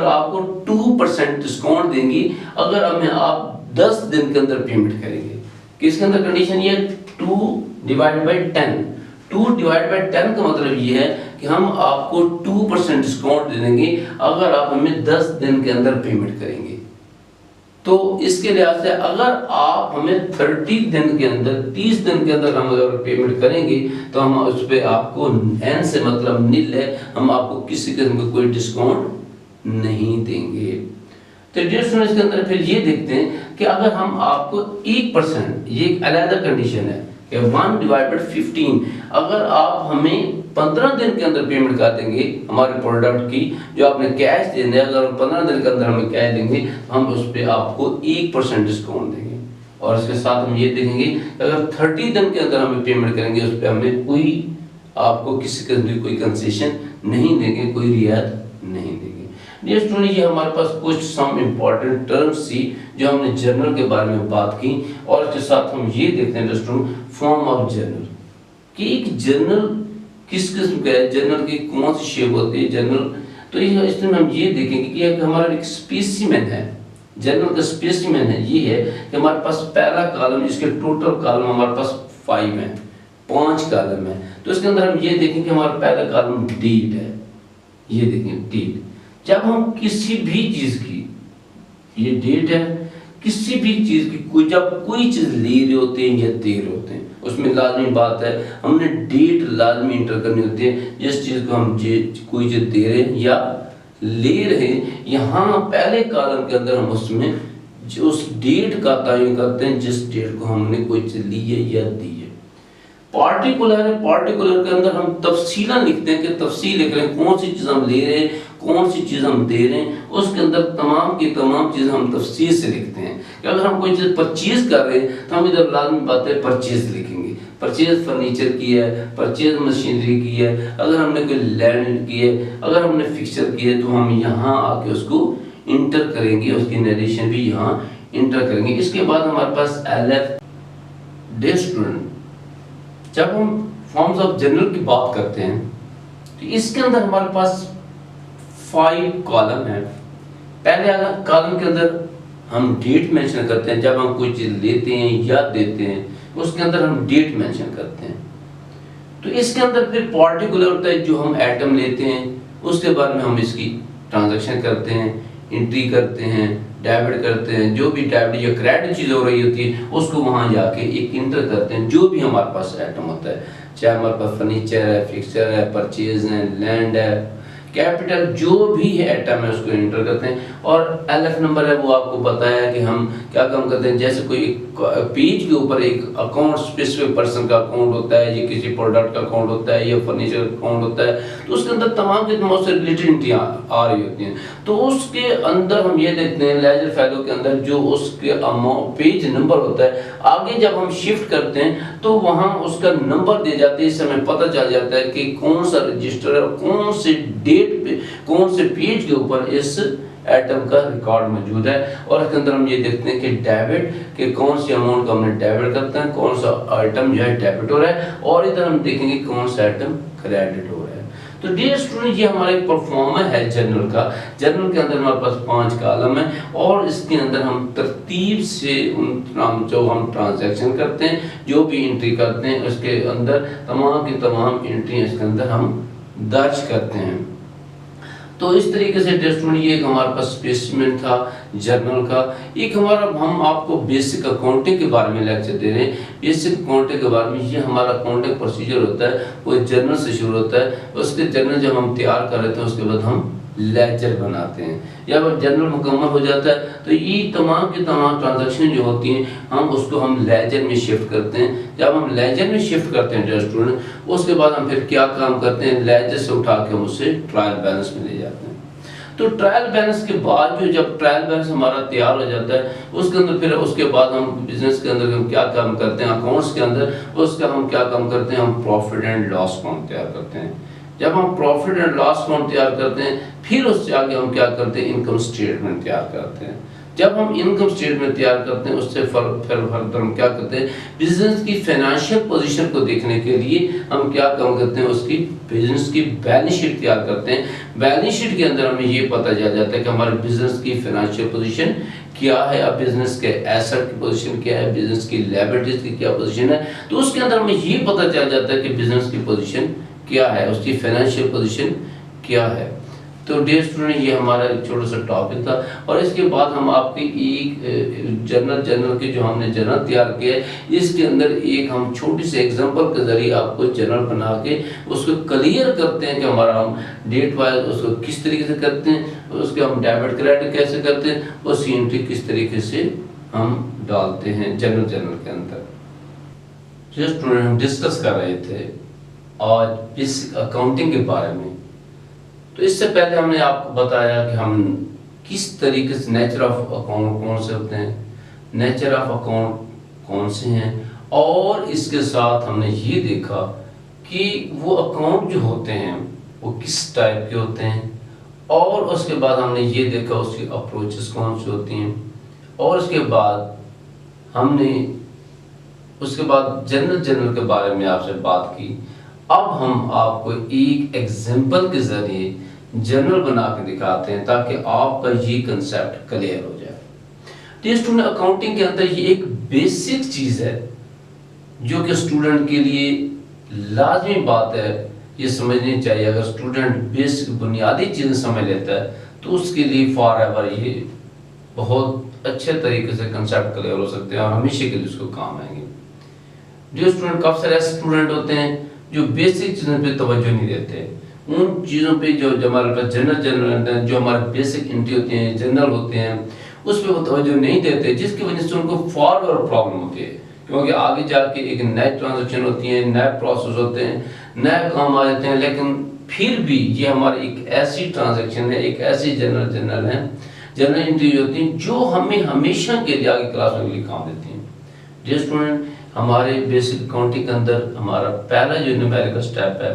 [SPEAKER 1] आपको 2% डिस्काउंट देंगी अगर हमें आप 10 दिन के अंदर पेमेंट करेंगे। किसके अंदर कंडीशन ये 2/10। 2/10 का मतलब ये है कि हम आपको 2% डिस्काउंट दे देंगे अगर आप हमें 10 दिन के अंदर पेमेंट करेंगे। तो इसके लिहाज से अगर आप हमें 30 दिन के अंदर, 30 दिन के अंदर हम अगर पेमेंट करेंगे तो हम उस पर आपको एन से मतलब नील है, हम आपको किसी किस्म का कोई डिस्काउंट नहीं देंगे। तो इसके अंदर फिर ये देखते हैं कि अगर हम आपको 1%, ये एक अलग कंडीशन है कि 1/15, अगर आप हमें 15 दिन के अंदर पेमेंट कर देंगे हमारे प्रोडक्ट की, जो आपने कैश देना है, अगर 15 दिन के अंदर हमें कैश देंगे तो हम उस पर आपको 1% डिस्काउंट देंगे। और इसके साथ हम ये देखेंगे कि अगर 30 दिन के अंदर हमें पेमेंट करेंगे उस पर हमें कोई आपको किसी किस्म की कोई कंसेशन नहीं देंगे, कोई रियायत नहीं देंगे। डियर स्टूडेंट, ये हमारे पास कुछ सम इम्पॉर्टेंट टर्म्स थी जो हमने जर्नल के बारे में बात की, और इसके साथ हम ये देखते हैं स्टूडेंट फॉर्म ऑफ जर्नल कि एक जर्नल किस किस्म का है, जर्नल की कौन सी शेप होती है जर्नल। तो इसमें हम ये देखेंगे कि हमारा एक स्पेसिमेन है, जर्नल का स्पेसिमेन है, ये है कि हमारे पास पहला कॉलम, जिसके टोटल कॉलम हमारे पास 5 है, 5 कॉलम है। तो इसके अंदर हम ये देखेंगे कि हमारा पहला कॉलम डेट है, ये देखें डेट। जब हम किसी भी चीज की, ये डेट है, किसी भी चीज की जब कोई चीज ले रहे होते हैं या दे रहे होते हैं, उसमें लाजमी बात है हमने डेट लाजमी इंटर करनी होती है। जिस चीज को हम कोई चीज दे रहे हैं या ले रहे हैं, यहाँ पहले कॉलम के अंदर हम उसमें जो उस डेट का तयन करते हैं जिस डेट को हमने कोई चीज ली है या दी है। पार्टिकुलर है, पार्टिकुलर के अंदर हम तफसीला लिखते हैं कि तफसील लिख रहे हैं, कौन सी चीज हम ले रहे हैं, कौन सी चीज हम दे रहे हैं, उसके अंदर तमाम की तमाम चीजें हम तफसील से लिखते हैं। कि अगर हम कोई चीज परचेज कर रहे हैं तो हम इधर लाजमी बात है परचेज लिखेंगे, परचेज फर्नीचर की है, परचेज मशीनरी की है, अगर हमने कोई लैंड की है, अगर हमने फिक्सचर की है, तो हम यहाँ आके उसको इंटर करेंगे, उसकी नरेशन भी यहाँ इंटर करेंगे। इसके बाद हमारे पास LF। डे स्टूडेंट, जब हम फॉर्म्स ऑफ जर्नल की बात करते हैं तो इसके अंदर हमारे पास 5 कॉलम है। पहले कॉलम के अंदर हम डेट मेंशन करते हैं, जब हम कोई चीज लेते हैं या देते हैं उसके अंदर हम डेट मेंशन करते हैं। तो इसके अंदर फिर पार्टिकुलर होता है, जो हम आइटम लेते हैं उसके बाद में हम इसकी ट्रांजैक्शन करते हैं, एंट्री करते हैं, डेबिट करते हैं, जो भी डेबिट या क्रेडिट चीज़ हो रही होती है उसको वहाँ जाके एक इंटर करते हैं। जो भी हमारे पास आइटम होता है, चाहे हमारे पास फर्नीचर है, फिक्सचर है, परचेज है, लैंड है, कैपिटल, जो भी है आइटम है उसको इंटर करते हैं। और LF नंबर है, वो आपको पता है कि हम क्या काम करते हैं। जैसे कोई पेज के ऊपर एक अकाउंट, स्पेसिफिक पर्सन का अकाउंट होता है, या किसी प्रोडक्ट का अकाउंट होता है, या फर्नीचर का अकाउंट होता है, तो उसके अंदर तमाम की तमाम से रिलेटेड एंट्रियां आ रही होती हैं। तो उसके अंदर हम ये देखते हैं लेजर फाइलों के अंदर जो उसके अमाउंट पेज नंबर होता है, आगे जब हम शिफ्ट करते हैं तो वहाँ उसका नंबर दे जाते हैं। इससे हमें पता चल जाता है कि कौन सा रजिस्टर है, कौन से डेट पे, कौन से पेज के ऊपर इस आइटम का रिकॉर्ड मौजूद है। और इसके अंदर हम ये देखते हैं कि डेबिट के कौन सी अमाउंट को हमने डेबिट करते हैं, कौन सा आइटम जो है डेबिट हो रहा है, और इधर हम देखेंगे कौन सा आइटम क्रेडिट हो रहा है। तो डियर स्टूडेंट, ये हमारा एक परफॉर्मर है जर्नल का। जर्नल के अंदर हमारे पास 5 कॉलम है, और इसके अंदर हम तरतीब से जो हम ट्रांजैक्शन करते हैं, जो भी एंट्री करते हैं, उसके अंदर तमाम की तमाम एंट्री इसके अंदर हम दर्ज करते हैं। तो इस तरीके से स्टूडेंट, ये एक हमारे पास स्पेसिमेन था जर्नल का। एक हमारा, हम आपको बेसिक अकाउंटिंग के बारे में लेक्चर दे रहे हैं। बेसिक अकाउंटिंग के बारे में, ये हमारा अकाउंटिंग प्रोसीजर होता है, वो जर्नल से शुरू होता है। उसके जर्नल जब हम तैयार कर रहे थे उसके बाद हम लेजर बनाते हैं। जब जर्नल मुकम्मल हो जाता है तो ये तमाम की तमाम ट्रांजैक्शन जो होती हैं हम उसको हम लेजर में शिफ्ट करते हैं। जब हम लेजर में शिफ्ट करते हैं स्टूडेंट, उसके बाद हम फिर क्या काम करते हैं, लेजर से उठा के हम उसे ट्रायल बैलेंस में ले जाते हैं। तो ट्रायल बैलेंस के बाद जो, जब ट्रायल बैलेंस हमारा तैयार हो जाता है उसके अंदर फिर उसके बाद हम बिजनेस के अंदर हम क्या काम करते हैं, अकाउंट्स के अंदर उसका हम क्या काम करते हैं, हम प्रॉफिट एंड लॉस अकाउंट तैयार करते हैं। जब हम प्रॉफिट एंड लॉस अकाउंट तैयार करते हैं फिर उससे आगे हम क्या करते हैं, इनकम स्टेटमेंट तैयार करते हैं। जब हम इनकम स्टेटमेंट तैयार करते हैं उससे फिर हम क्या करते हैं, बिजनेस की फाइनेंशियल पोजीशन को देखने के लिए हम क्या काम करते हैं, उसकी बिजनेस की बैलेंस शीट तैयार करते हैं। बैलेंस शीट के अंदर हमें ये पता चल जाता है कि हमारे बिजनेस की फाइनेंशियल पोजीशन क्या है, अब बिजनेस के एसेट की पोजीशन क्या है, बिजनेस की लायबिलिटीज की क्या पोजीशन है। तो उसके अंदर हमें ये पता चल जाता है कि बिजनेस की पोजीशन क्या है, उसकी फाइनेंशियल पोजीशन क्या है। तो डियर स्टूडेंट, ये हमारा एक छोटा सा टॉपिक था। और इसके बाद हम आपकी एक जर्नल के जो हमने जर्नल तैयार किया है, इसके अंदर एक हम छोटी सी एग्जांपल के जरिए आपको जर्नल बना के उसको क्लियर करते हैं कि हमारा हम डेट वाइज उसको किस तरीके से करते हैं, उसके हम डेबिट क्रेडिट कैसे करते हैं, उसकी एंट्री किस तरीके से हम डालते हैं जर्नल के अंदर। जो स्टूडेंट हम डिस्कस कर रहे थे आज बेसिक अकाउंटिंग के बारे में, तो इससे पहले हमने आपको बताया कि हम किस तरीके से नेचर ऑफ अकाउंट कौन से होते हैं, नेचर ऑफ अकाउंट कौन से हैं, और इसके साथ हमने ये देखा कि वो अकाउंट जो होते हैं वो किस टाइप के होते हैं, और उसके बाद हमने ये देखा उसकी अप्रोचेस कौन सी होती हैं, और उसके बाद हमने जनरल के बारे में आपसे बात की। अब हम आपको एक एग्जांपल के ज़रिए जनरल बना के दिखाते हैं ताकि आपका ये कंसेप्ट क्लियर हो जाए। तो स्टूडेंट अकाउंटिंग के अंदर ये एक बेसिक चीज़ है जो कि स्टूडेंट के लिए लाजमी बात है, ये समझनी चाहिए। अगर स्टूडेंट बेसिक बुनियादी चीज़ें समझ लेता है तो उसके लिए फॉर एवर ये बहुत अच्छे तरीके से कंसेप्ट क्लियर हो सकते हैं और हमेशा के लिए उसको काम आएंगे। जो स्टूडेंट, काफ़ी सारे ऐसे स्टूडेंट होते हैं जो बेसिक चीज़ों पे तवज्जो नहीं देते, उन चीज़ों पे जो हमारे पास जनरल जो हमारे बेसिक एंट्री होते हैं, जनरल होते हैं, उस पर वो तवज्जो नहीं देते, जिसकी वजह से उनको फॉरवर्ड प्रॉब्लम होती है, क्योंकि आगे जाके एक नए ट्रांजेक्शन होती है, नए प्रोसेस होते हैं, नए काम आ जाते हैं। लेकिन फिर भी ये हमारी एक ऐसी ट्रांजेक्शन है, एक ऐसी जनरल है, जनरल एंट्री होती है जो हमें हमेशा के लिए आगे क्लास में भी काम देती हैं। जो स्टूडेंट, हमारे बेसिक अकाउंटिंग के अंदर हमारा पहला जो न्यूमेरिकल स्टेप है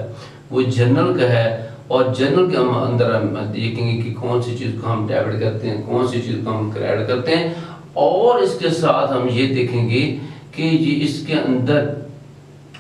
[SPEAKER 1] वो जनरल का है, और जनरल के अंदर हम देखेंगे कि कौन सी चीज़ को हम डेबिट करते हैं, कौन सी चीज़ को हम क्रेडिट करते हैं, और इसके साथ हम ये देखेंगे कि ये इसके अंदर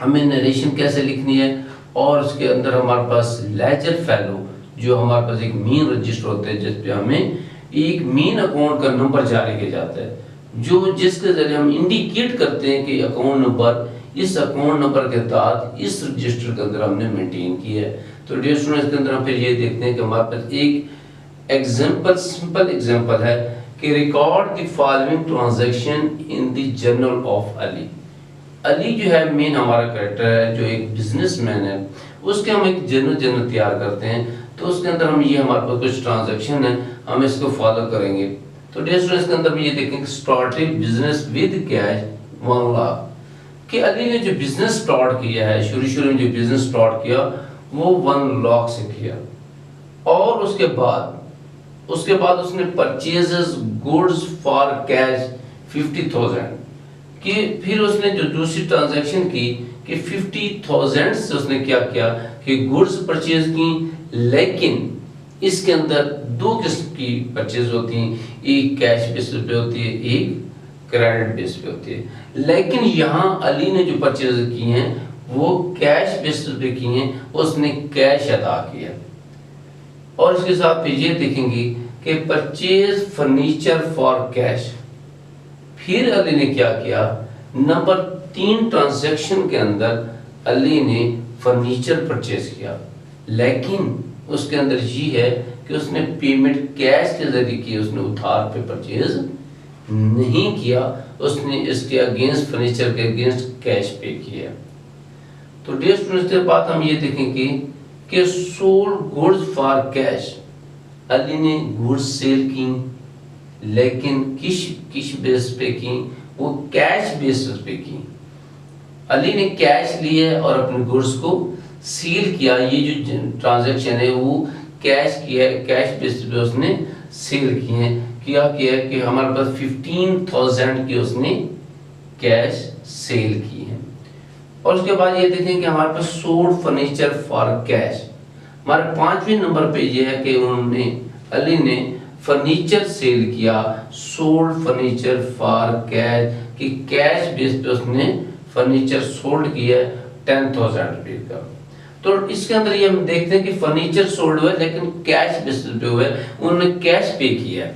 [SPEAKER 1] हमें नरेशन कैसे लिखनी है, और उसके अंदर हमारे पास लेजर फैलो जो हमारे पास एक मीन रजिस्टर होता है जिस पे हमें एक मीन अकाउंट का नंबर जारी किया जाता है, जो जिसके जरिए हम इंडिकेट करते हैं कि अकाउंट नंबर, इस अकाउंट नंबर के तहत इस रजिस्टर के अंदर हमने मेंटेन किया है। तो डियर स्टूडेंट्स, के अंदर हम फिर ये देखते हैं कि हमारे पास एक एग्जांपल, सिंपल एग्जांपल है कि record the following transaction in the journal of Ali. Ali जो है मेन हमारा कैरेक्टर है, जो एक बिजनेसमैन है, उसके हम एक जर्नल तैयार करते हैं। तो उसके अंदर हम ये हमारे पास कुछ ट्रांजैक्शन है, हम इसको फॉलो करेंगे। तो डियर स्टूडेंट्स, के अंदर हम ये देखेंगे started business with cash 1 lakh, कि अली ने जो बिजनेस स्टार्ट किया है, शुरू में जो बिजनेस स्टार्ट किया वो 1 लाख से किया, और उसके बाद उसने परचेजेस गुड्स फॉर कैश 50,000 कि फिर उसने जो दूसरी ट्रांजैक्शन की कि 50,000 से उसने क्या किया कि गुड्स परचेज की, लेकिन इसके अंदर दो किस्म की परचेज होती हैं, एक कैश बेसिस पे होती है, एक क्रेडिट बेस पे होती है। लेकिन यहाँ अली ने जो परचेज की हैं वो कैश बेसिस पे की हैं, उसने कैश अदा किया। और इसके साथ फिर ये देखेंगे कि परचेज फर्नीचर फॉर कैश, फिर अली ने क्या किया, नंबर 3 ट्रांजैक्शन के अंदर अली ने फर्नीचर परचेज किया, लेकिन उसके अंदर ये है कि उसने पेमेंट कैश के जरिए की, उसने उधार पे परचेज नहीं किया, उसने इसके अगेंस्ट, फर्नीचर के अगेंस्ट कैश पे किया। तो डियर स्टूडेंट्स, के बाद हम ये देखेंगे कि sold goods for cash, Ali ने गुड्स सेल की, लेकिन किस बेस पे की, वो कैश बेसिस पे की। अली ने कैश लिए और अपने गुड्स को सेल किया। ये जो ट्रांजैक्शन है वो कैश किया, कैश बेसिस पे उसने सेल किए। क्या किया कि हमारे पास 15,000 की उसने कैश सेल की है। और उसके बाद ये देखें कि हमारे पास सोल्ड फर्नीचर फॉर कैश, हमारे 5वें नंबर पे ये है कि अली ने फर्नीचर सेल किया, सोल्ड फर्नीचर फॉर कैश, कि कैश बेस पे उसने फर्नीचर सोल्ड किया 10,000 रुपये का। तो इसके अंदर ये हम देखते हैं कि फर्नीचर सोल्ड हुआ लेकिन कैश बेसिस पे हुआ है, उन्होंने कैश पे किया।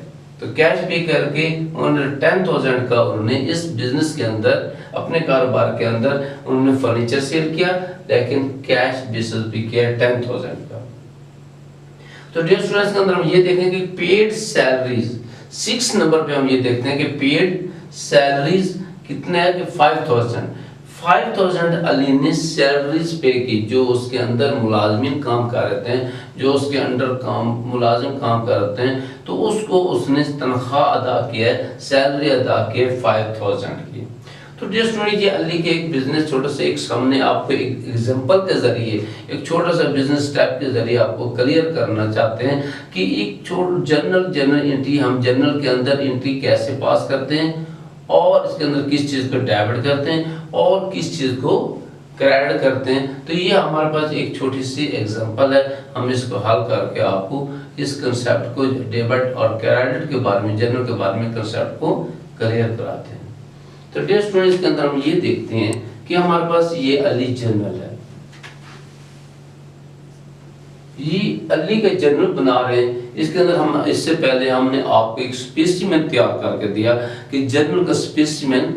[SPEAKER 1] तो कैश पे करके उन्होंने 10,000 का उन्होंने इस बिजनेस के अंदर, अपने कारोबार के अंदर उन्होंने फर्नीचर सेल किया, लेकिन कैश बेसिस पे किया 10,000 का। तो डियर स्टूडेंट्स, के अंदर हम ये देखेंगे कि पेड सैलरीज, 6 नंबर पे हम ये देखते हैं कि पेड सैलरीज कितने है कि 5,000 अली ने सैलरीज पे की, जो उसके अंदर मुलाजमीन काम कर रहे हैं, जो उसके अंडर मुलाजिम काम करते हैं, तो उसको उसने तनख्वाह अदा किया, सैलरी अदा की 5,000 की। तो डियर स्टूडेंट, ये अली के एक बिजनेस छोटा सा एक सामने आपको एक एग्जांपल के जरिए, एक छोटा सा बिजनेस स्टेप के जरिए आपको क्लियर करना चाहते हैं कि एक जनरल एंट्री, हम जनरल के अंदर एंट्री कैसे पास करते हैं, और इसके अंदर किस चीज़ को डेबिट करते हैं और किस चीज़ को क्रेडिट करते हैं। तो ये हमारे पास एक छोटी सी एग्जांपल है, हम इसको हल करके आपको इस कंसेप्ट को डेबिट और क्रेडिट के बारे में, जनरल के बारे में कंसेप्ट को क्लियर कराते हैं। तो डियर स्टूडेंट्स, के अंदर हम ये देखते हैं कि हमारे पास ये अली जनरल है, ये अली का जनरल बना रहे हैं। इसके अंदर हम इससे पहले हमने आपको एक स्पेसिमेन तैयार करके दिया कि जनरल का स्पेसिमेन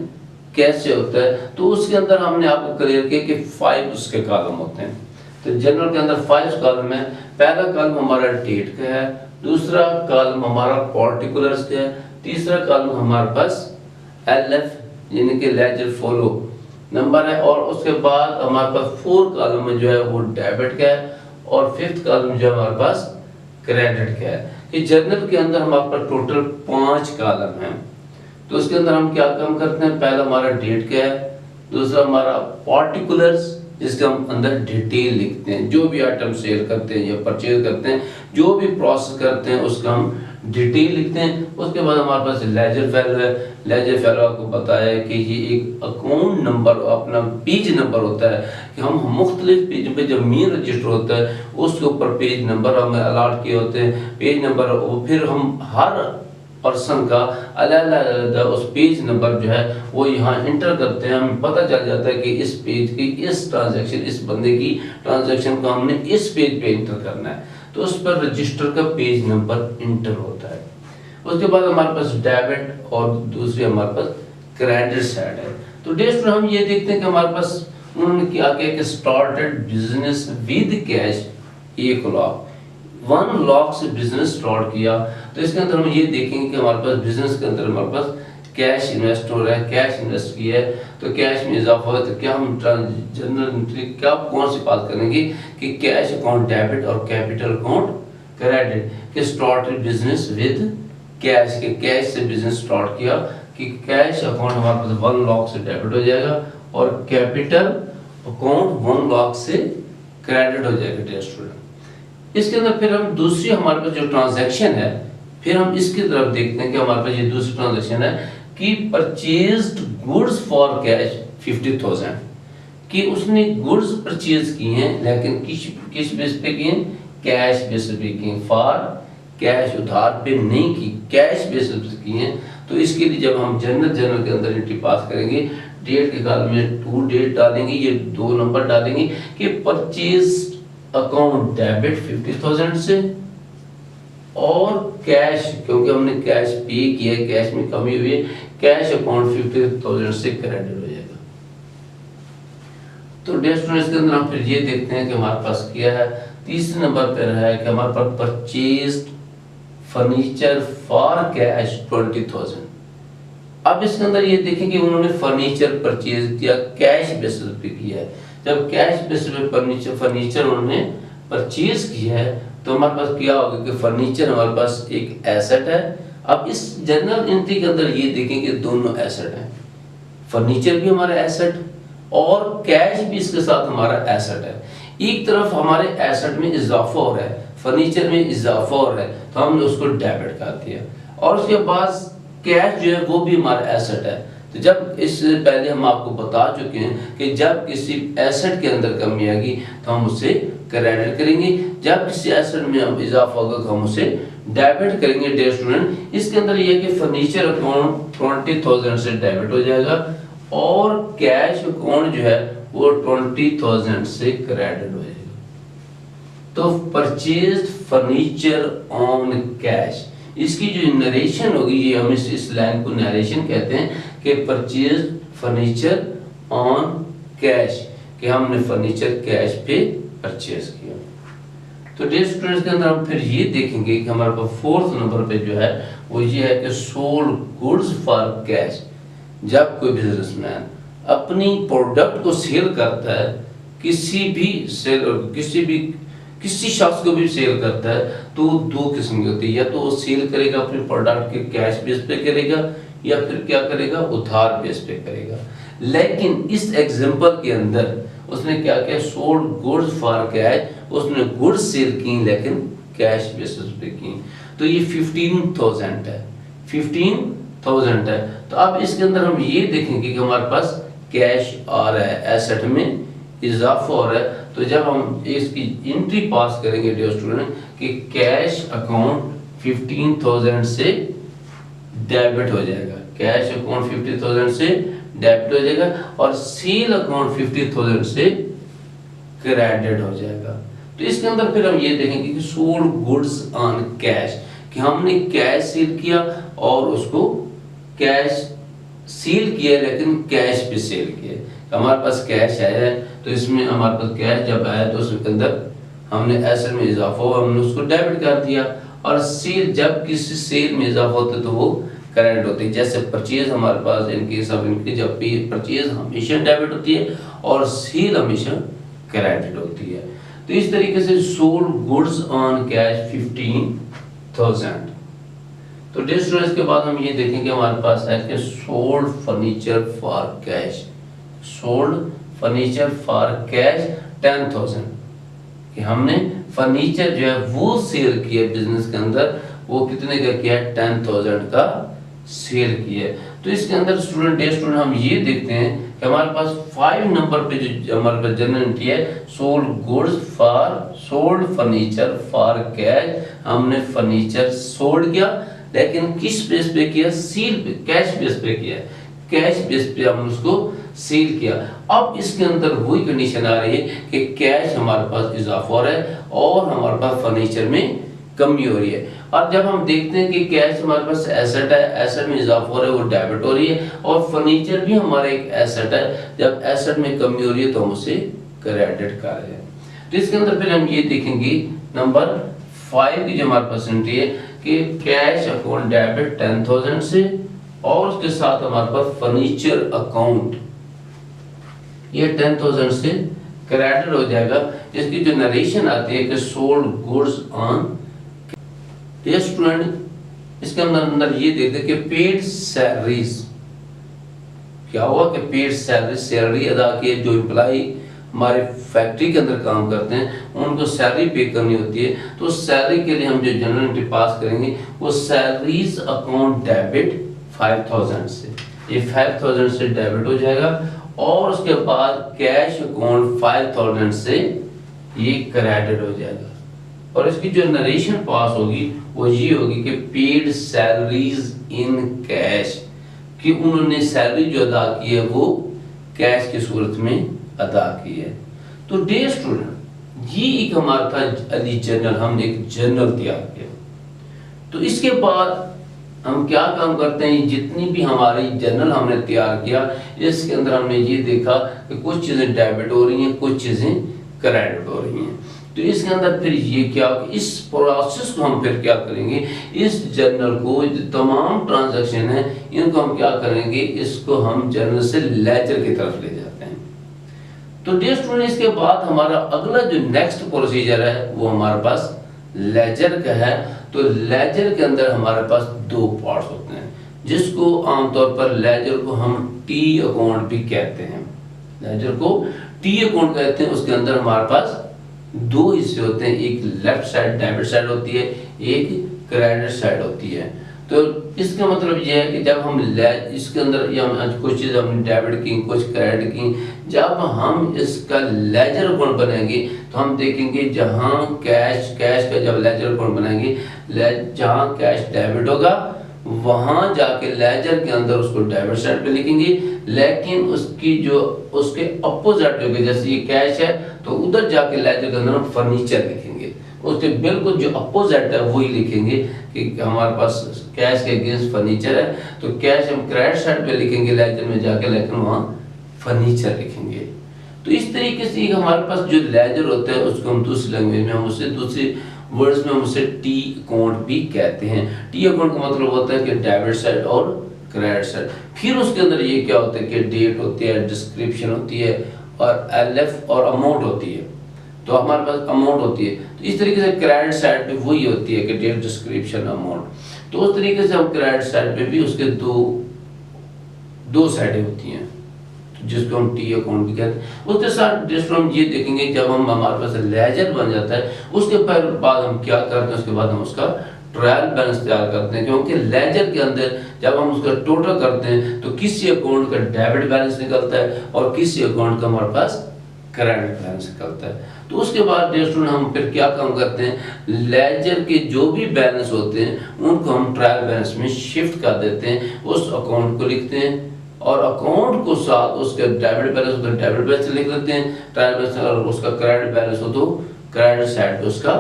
[SPEAKER 1] कैसे होता है। तो उसके अंदर हमने आपको क्लियर किया कि 5 उसके कॉलम होते हैं। तो जनरल के अंदर 5 कॉलम है। पहला कॉलम हमारा डेट का है, दूसरा कॉलम हमारा पार्टिकुलर्स का है, तीसरा कॉलम हमारे पास LF यानी कि लेजर फॉलो नंबर है, और उसके बाद हमारे पास 4 कॉलम में जो है वो डेबिट का है, और 5th कॉलम जो हमारे पास क्रेडिट का है। कि जर्नल के अंदर हमारे पास टोटल 5 कॉलम हैं। तो उसके अंदर हम क्या काम करते हैं, पहला हमारा डेट का है, दूसरा हमारा पार्टिकुलर्स जिसका हम अंदर डिटेल लिखते हैं, जो भी आइटम सेल करते हैं या परचेज करते हैं, जो भी प्रोसेस करते हैं उसका हम डिटेल लिखते हैं। उसके बाद हमारे पास लेजर फैलो है। लेजर फैलो आपको बताया है कि ये एक अकाउंट नंबर, अपना पेज नंबर होता है कि हम मुख्तलिफ पेज पे जब मेन रजिस्टर होता है उसके ऊपर पेज नंबर हमें अलॉट किए होते हैं। पेज नंबर वो फिर हम हर पर्सन का अलग-अलग उस पेज नंबर जो है वो यहाँ इंटर करते हैं। हमें पता चल जाता है कि इस पेज की इस ट्रांजैक्शन, इस बंदे की ट्रांजैक्शन को हमने इस पेज पे इंटर करना है, तो उस पर रजिस्टर का पेज नंबर इंटर होता है। उसके बाद हमारे पास डेबिट और दूसरी हमारे पास क्रेडिट साइड है। तो डेस्ट हम ये देखते हैं कि हमारे पास उन्होंने क्या किया कि started business with cash 1 lakh, 1 lakh से बिजनेस स्टार्ट किया। तो इसके अंदर हम ये देखेंगे कि हमारे पास बिजनेस के अंदर हमारे पास कैश इन्वेस्ट हो रहा है, कैश इन्वेस्ट किया है, तो कैश में इजाफा हो, तो क्या हम जनरल एंट्री क्या कौन सी बात करेंगे कि कैश अकाउंट डेबिट और कैपिटल अकाउंट क्रेडिट। कि स्टार्टेड बिजनेस विद कैश, के कैश से बिजनेस स्टार्ट किया, कि कैश अकाउंट हमारे पास 1 लाख से डेबिट हो जाएगा और कैपिटल अकाउंट 1 लाख से क्रेडिट हो जाएगा। डियर स्टूडेंट, इसके अंदर फिर हम दूसरी हमारे पास जो ट्रांजैक्शन है, फिर हम इसकी तरफ देखते हैं कि हमारे पास ये दूसरी ट्रांजैक्शन है कि परचेज्ड गुड्स फॉर कैश 50,000, कि उसने गुड्स परचेज किए हैं लेकिन किस बेस पे किए, कैश बेस पे किए, फॉर कैश उधार पे नहीं की, कैश बेस पे किए हैं। तो इसके लिए जब हम जनरल के अंदर एंट्री पास करेंगे, डेट के काल में टू डेट डालेंगे, ये 2 नंबर डालेंगे कि परचेज अकाउंट डेबिट 50,000 से, और कैश क्योंकि हमने कैश पे किया, कैश में कमी हुई है, कैश अकाउंट 50,000 से क्रेडिट हो जाएगा। तो डियर स्टूडेंट्स, के अंदर हम फिर ये देखते हैं कि हमारे पास क्या है, तीसरे नंबर पर है कि हमारे पास परचेज्ड फर्नीचर फॉर कैश 20,000। अब इसके अंदर ये देखें कि उन्होंने फर्नीचर परचेज किया, कैश बेसिस पे किया है। जब कैश बेसिस पे फर्नीचर उन्होंने परचेज किया है, तो हमारे पास क्या होगा कि फर्नीचर हमारे पास एक एसेट है। अब इस जनरल एंट्री के अंदर ये देखें कि दोनों एसेट हैं, फर्नीचर भी हमारा एसेट और कैश भी इसके साथ हमारा एसेट है। एक तरफ हमारे एसेट में इजाफा हो रहा है, फर्नीचर में इजाफा हो रहा है, तो हमने उसको डेबिट कर दिया, और उसके बाद कैश जो है वो भी हमारा एसेट है। तो जब इससे पहले हम आपको बता चुके हैं कि जब किसी एसेट के अंदर कमी आएगी तो हम उसे क्रेडिट करेंगे, जब किसी एसेट में हम इजाफा होगा तो हम उसे डेबिट करेंगे। डियर स्टूडेंट, इसके अंदर ये है कि फर्नीचर अकाउंट 20,000 से डेबिट हो जाएगा और कैश अकाउंट जो है वो 20,000 से क्रेडिट हो जाएगा। तो परचेज्ड फर्नीचर ऑन कैश, इसकी जो नरेशन होगी, ये हम इस लाइन को नरेशन कहते हैं कि परचेज्ड फर्नीचर ऑन कैश, कि हमने फर्नीचर कैश पे परचेज किया। तो डियर स्टूडेंट्स, के अंदर हम फिर ये देखेंगे कि हमारे पास 4th नंबर पे जो है वो ये है कि सोल्ड गुड्स फॉर कैश। जब कोई बिजनेसमैन अपनी प्रोडक्ट को सेल करता है, किसी शख्स को भी सेल करता है, तो 2 किस्म की होती है, या तो वो सेल करेगा अपने प्रोडक्ट के कैश बेस पे करेगा, या फिर क्या करेगा, उधार बेस पे करेगा। लेकिन इस एग्जांपल के अंदर उसने क्या किया, सोल्ड गुड्स फॉर कैश, उसने गुड्स सेल की लेकिन कैश बेसिस पे की। तो ये 15,000 है, 15 1000 है। तो अब इसके अंदर हम ये देखेंगे कि हमारे पास कैश आ रहा है, एसेट में इजाफा हो रहा है। तो जब हम इसकी एंट्री पास करेंगे डियर स्टूडेंट कि कैश अकाउंट 15,000 से डेबिट हो जाएगा, कैश अकाउंट 50,000 से डेबिट हो जाएगा और सेल अकाउंट 50,000 से क्रेडिट हो जाएगा। तो इसके अंदर फिर हम ये देखेंगे कि सोल्ड गुड्स ऑन कैश, कि हमने कैश सेल किया और उसको कैश सेल किया लेकिन कैश पे सेल किया। हमारे पास कैश आया है तो इसमें हमारे पास कैश जब आया तो उसके अंदर हमने एसेट में इजाफा हुआ, हमने उसको डेबिट कर दिया। और सेल, जब किसी सेल में इजाफा होता है तो वो क्रेडिट होती है। जैसे परचेज हमारे पास इनकेस ऑफ इंक्रीज, जब भी परचेज हमेशा डेबिट होती है और सेल हमेशा क्रेडिट होती है। तो इस तरीके से सोल्ड गुड्स ऑन कैश 15,000। तो डियर स्टूडेंट्स, के बाद हम ये देखेंगे हमारे पास है कि sold furniture for cash, sold furniture for cash 10,000, कि हमने फर्नीचर जो है वो सेल किया बिजनेस के अंदर, वो कितने का किया है, 10,000 का सेल किया। तो इसके अंदर स्टूडेंट, डियर स्टूडेंट, हम ये देखते हैं कि हमारे पास 5 नंबर पे जो हमारे पास जनरल एंट्री है, sold goods for, sold furniture for cash, हमने फर्नीचर सोल्ड किया लेकिन किस बेस पे किया, सील पे, कैश बेस पे किया, कैश बेस पे हमने उसको सेल किया। अब इसके अंदर वही कंडीशन आ रही है कि कैश हमारे पास इजाफा हो रहा है और हमारे पास फर्नीचर में कमी हो रही है। और जब हम देखते हैं कि कैश हमारे पास एसेट है, एसेट में इजाफा हो रहा है, वो डेबिट हो रही है, और फर्नीचर भी हमारा एक एसेट है, जब एसेट में कमी हो रही है तो हम उसे क्रेडिट कर रहे हैं। तो इसके अंदर फिर हम ये देखेंगे नंबर 5 की जो हमारे पास एंट्री है कि कैश अकाउंट डेबिट 10,000 से, और उसके साथ हमारे पास फर्नीचर अकाउंट ये 10,000 से क्रेडिट हो जाएगा। इसकी जो नरेशन आती है कि सोल्ड गुड्स ऑन, ये स्टूडेंट इसके अंदर ये देखते कि पेड सैलरीज, क्या हुआ कि पेड सैलरी, सैलरी अदा की, जो एम्प्लॉय हमारे फैक्ट्री के अंदर काम करते हैं उनको सैलरी पे करनी होती है। तो सैलरी के लिए हम जो जनरल एंट्री पास करेंगे वो सैलरीज अकाउंट डेबिट 5,000 से, ये 5,000 से डेबिट हो जाएगा। और उसके बाद कैश अकाउंट 5,000 से ये क्रेडिट हो जाएगा। और इसकी जो नरेशन पास होगी वो ये होगी कि पेड सैलरीज इन कैश, कि उन्होंने सैलरी जो अदा की है वो कैश की सूरत में अदा की है। तो डियर स्टूडेंट, ये एक हमारा था अली जर्नल, हमने एक जर्नल तैयार किया। तो इसके बाद हम क्या काम करते हैं, जितनी भी हमारी जर्नल हमने तैयार किया इसके अंदर हमने ये देखा कि कुछ चीजें डेबिट हो रही हैं, कुछ चीजें क्रेडिट हो रही हैं। तो इसके अंदर फिर ये क्या, इस प्रोसेस को हम फिर क्या करेंगे, इस जर्नल को, तमाम ट्रांजैक्शन है इनको हम क्या करेंगे, इसको हम जर्नल से लेजर की तरफ ले जाते हैं। तो डियर स्टूडेंट, इसके बाद हमारा अगला जो नेक्स्ट प्रोसीजर है वो हमारे पास लेजर का है। तो लेजर के अंदर हमारे पास 2 पार्ट्स होते हैं, जिसको आमतौर पर लेजर को हम टी अकाउंट भी कहते हैं, लेजर को टी अकाउंट कहते हैं। उसके अंदर हमारे पास 2 हिस्से होते हैं, एक लेफ्ट साइड डेबिट साइड होती है, एक क्रेडिट साइड होती है। तो इसका मतलब यह है कि जब हम इसके अंदर या कुछ चीज़ हमने डेबिट की, कुछ क्रेडिट की, जब हम इसका लेजर अकाउंट बनाएंगे तो हम देखेंगे जहां कैश का जब लेजर अकाउंट बनाएंगे, जहां कैश डेबिट होगा वहां जाके लेजर के अंदर उसको डेबिट साइड पे लिखेंगे, लेकिन उसकी जो उसके अपोजिट होगी, जैसे ये कैश है तो उधर जाके लेजर के अंदर हम फर्नीचर लिखेंगे, उसके बिल्कुल जो अपोजिट है वही लिखेंगे कि हमारे पास कैश के अगेंस्ट फर्नीचर है तो कैश हम क्रेडिट साइड पे लिखेंगे लेजर में जाके, लेकिन वहाँ फर्नीचर लिखेंगे। तो इस तरीके से हमारे पास जो लेजर होता है उसको हम दूसरी लैंग्वेज में, हम उसे दूसरी वर्ड्स में हम उसे टी अकाउंट भी कहते हैं। टी अकाउंट का मतलब होता है कि डेबिट साइड और क्रेडिट साइड। फिर उसके अंदर ये क्या होता है कि डेट होती है, डिस्क्रिप्शन होती है और एलएफ और अमाउंट होती है। तो हमारे पास अमाउंट होती है। तो इस तरीके से क्रेडिट साइड पे वही होती है कि डेट, डिस्क्रिप्शन, अमाउंट। तो उस तरीके से हम क्रेडिट साइड पे भी उसके दो साइडें होती हैं जिसको हम टी अकाउंट भी कहते हैं। उसके साथ जिसको हम ये देखेंगे जब हम हमारे पास लेजर बन जाता है उसके बाद हम क्या करते हैं, उसके बाद हम उसका ट्रायल बैलेंस तैयार करते हैं, क्योंकि लेजर के अंदर जब हम उसका टोटल करते हैं तो किसी अकाउंट का डेबिट बैलेंस निकलता है और किसी अकाउंट का हमारे पास क्रेडिट बैलेंस निकलता है। तो उसके बाद डियर स्टूडेंट हम फिर क्या काम करते हैं, लेजर के जो भी बैलेंस होते हैं उनको हम ट्रायल बैलेंस में शिफ्ट कर देते हैं, उस अकाउंट को लिखते हैं और अकाउंट को साथ उसके डेबिट बैलेंस हो तो डेबिट बैलेंस लिख लेते हैं, ट्रायल बैलेंस और उसका क्रेडिट बैलेंस हो तो क्रेडिट साइड पे उसका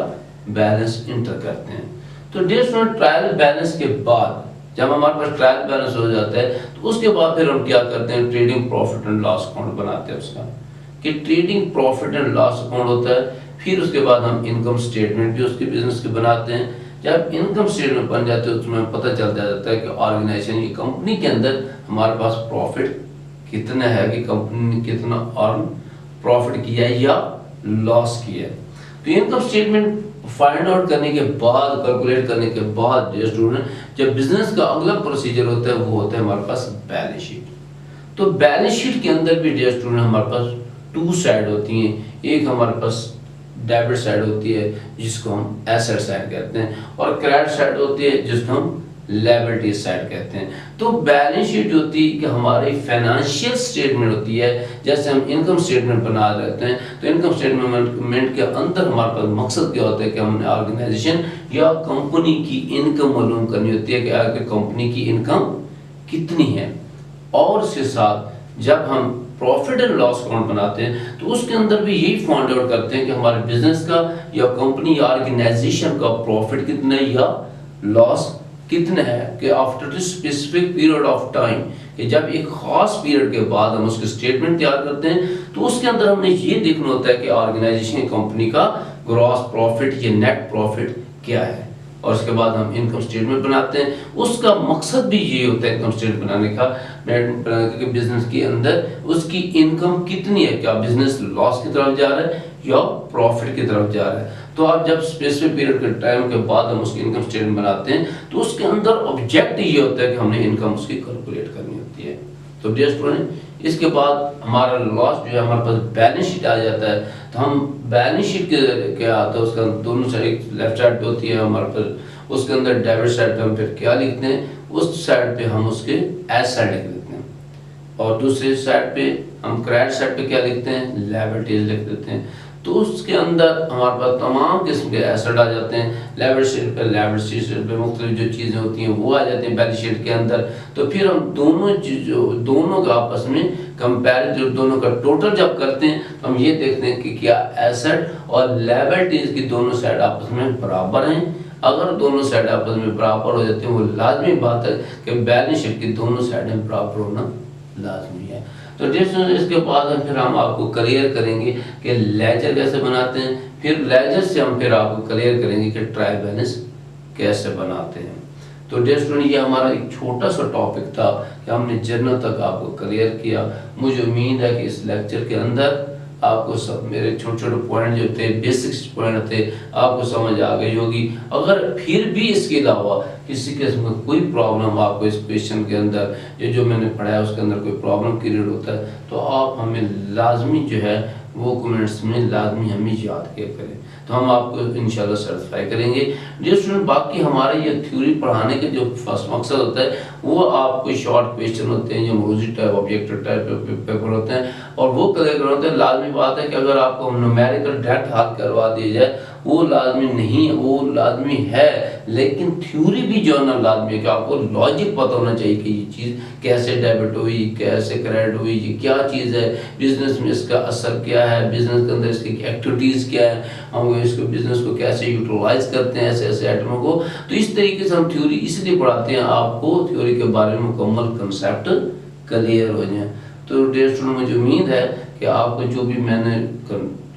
[SPEAKER 1] बैलेंस इंटर करते हैं। तो डियर स्टूडेंट ट्रायल बैलेंस के बाद जब हमारे पास ट्रायल बैलेंस हो जाता है तो उसके बाद फिर हम क्या करते हैं, trading profit and loss account बनाते हैं उसका, कि trading profit and loss account होता है। फिर उसके बाद हम इनकम स्टेटमेंट भी उसके बिजनेस के बनाते हैं। जब इनकम स्टेटमेंट बन जाते हैं उसमें पता चल जाता है कि ऑर्गेनाइजेशन की कंपनी के अंदर हमारे पास प्रॉफिट कितना है, कि कंपनी ने कितना अर्न प्रॉफिट किया है या लॉस किया है। तो इनकम स्टेटमेंट फाइंड आउट करने के बाद, कैलकुलेट करने के बाद डियर स्टूडेंट जब बिजनेस का अगला प्रोसीजर होता है वो होता है हमारे पास बैलेंस शीट। तो बैलेंस शीट के अंदर भी डियर स्टूडेंट हमारे पास टू साइड होती हैं, एक हमारे पास डेबिट साइड होती है जिसको हम एसेट साइड कहते हैं और क्रेडिट साइड होती है जिसको हम लायबिलिटी साइड कहते हैं। तो बैलेंस शीट होती है कि हमारी फाइनेंशियल स्टेटमेंट होती है, जैसे हम इनकम स्टेटमेंट बना रहते हैं तो इनकम स्टेटमेंट के अंदर हमारे पास मकसद क्या होता है कि हमने ऑर्गेनाइजेशन या कंपनी की इनकम मालूम करनी होती है कि आगे कंपनी की इनकम कितनी है। और उसके साथ जब हम प्रॉफिट एंड लॉस अकाउंट बनाते हैं तो उसके अंदर भी यही फाइंड आउट करते हैं कि हमारे बिजनेस का या कंपनी या ऑर्गेनाइजेशन का प्रॉफिट कितना है या लॉस कितना है, कि after this specific period of time, कि जब एक खास पीरियड के बाद हम उसके स्टेटमेंट तैयार करते हैं तो उसके अंदर हमने ये देखना होता है कि ऑर्गेनाइजेशन कंपनी का ग्रॉस प्रॉफिट या नेट प्रॉफिट क्या है। और उसके बाद हम इनकम स्टेटमेंट बनाते हैं। उसका मकसद भी ये होता है इनकम स्टेटमेंट बनाने का, कि बिजनेस के अंदर उसकी इनकम कितनी है, क्या बिजनेस लॉस की तरफ जा रहा है या प्रॉफिट की तरफ जा रहा है। तो आप जब स्पेसिफिक पीरियड के टाइम के बाद हम उसकी इनकम स्टेटमेंट बनाते हैं तो उसके अंदर ऑब्जेक्ट ये होता है कि हमने इनकम उसकी कैलकुलेट करनी होती है। तो डियर स्टूडेंट इसके बाद हमारा लॉस जो है हमारे पास बैलेंस शीट आ जाता है। तो हम बैलेंस शीट के क्या आता है, उसका दोनों साइड लेफ्ट साइड पे होती है हमारे पास, उसके अंदर डेबिट साइड पे हम फिर क्या लिखते हैं, उस साइड पे हम उसके एसेट साइड लिख देते हैं और दूसरे साइड पे हम क्रेडिट साइड पे क्या लिखते हैं, लायबिलिटीज लिख देते हैं। तो उसके अंदर हमारे पास तमाम किस्म के एसेट आ जाते हैं, लायबिलिटी शीट पे मुख्तलिफ जो चीज़ें होती हैं वो आ जाती हैं बैलेंस शीट के अंदर। तो फिर हम दोनों का आपस में कंपैरिजन, दोनों का टोटल जब करते हैं तो हम ये देखते हैं कि क्या एसेट और लायबिलिटीज की दोनों साइड आपस में बराबर हैं। अगर दोनों साइड आपस में बराबर हो जाते हैं वो लाजमी बात है कि बैलेंस शीट की दोनों साइडें बराबर होना लाजमी है। तो इसके बाद फिर हम आपको क्लियर करेंगे कि लेजर कैसे बनाते हैं, फिर लेजर से हम फिर आपको क्लियर करेंगे कि ट्रायल बैलेंस कैसे बनाते हैं। तो डियर स्टूडेंट ये हमारा एक छोटा सा टॉपिक था कि हमने जर्नल तक आपको क्लियर किया। मुझे उम्मीद है कि इस लेक्चर के अंदर आपको सब मेरे छोटे छोटे पॉइंट जो थे, बेसिक्स पॉइंट थे, आपको समझ आ गई होगी। अगर फिर भी इसके अलावा किसी किस्म का कोई प्रॉब्लम आपको इस क्वेश्चन के अंदर जो मैंने पढ़ाया उसके अंदर कोई प्रॉब्लम क्रिएट होता है तो आप हमें लाजमी जो है वो कमेंट्स में लाजमी हमें याद किया करें, तो हम आपको इंशाल्लाह सर्टिफाई करेंगे। डियर स्टूडेंट बाकी हमारे ये थ्योरी पढ़ाने के जो फर्स्ट मकसद होता है वो आपको शॉर्ट क्वेश्चन होते हैं, जो मौजूदी टाइप ऑब्जेक्टिव टाइप पेपर होते हैं और वो क्लियर करना होता है। लाजमी बात है कि अगर आपको न्यूमेरिकल डायरेक्ट हल करवा दिया जाए वो लाजमी नहीं, वो लाजमी है, लेकिन थ्योरी भी जो है ना लाजमी है कि आपको लॉजिक पता होना चाहिए कि ये चीज़ कैसे डेबिट हुई, कैसे क्रेडिट हुई, ये क्या चीज़ है, बिजनेस में इसका असर क्या है, बिजनेस के अंदर इसकी एक्टिविटीज़ क्या है, हम इसको बिजनेस को कैसे यूटिलाइज करते हैं ऐसे ऐसे आइटमों को। तो इस तरीके से हम थ्योरी इसलिए पढ़ाते हैं आपको थ्योरी के बारे में मुकम्मल कंसेप्ट क्लियर हो जाए। तो डियर स्टूडेंट मुझे उम्मीद है कि आपको जो भी मैंने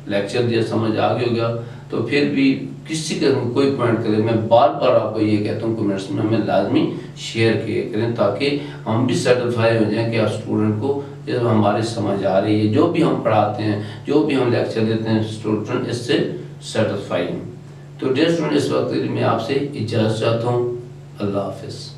[SPEAKER 1] लेक्चर दिया समझ आ गया होगा। तो फिर भी किसी का कोई पॉइंट करें, मैं बार बार आपको ये कहता हूँ कमेंट्स में हमें लाजमी शेयर किए करें ताकि हम भी सेटिस्फाई हो जाएं कि आप स्टूडेंट को ये हमारी समझ आ रही है, जो भी हम पढ़ाते हैं, जो भी हम लेक्चर देते हैं, स्टूडेंट इससे सेटिस्फाई हैं। तो डियर स्टूडेंट इस वक्त मैं आपसे इजाज़त चाहता हूँ। अल्लाह हाफिज़।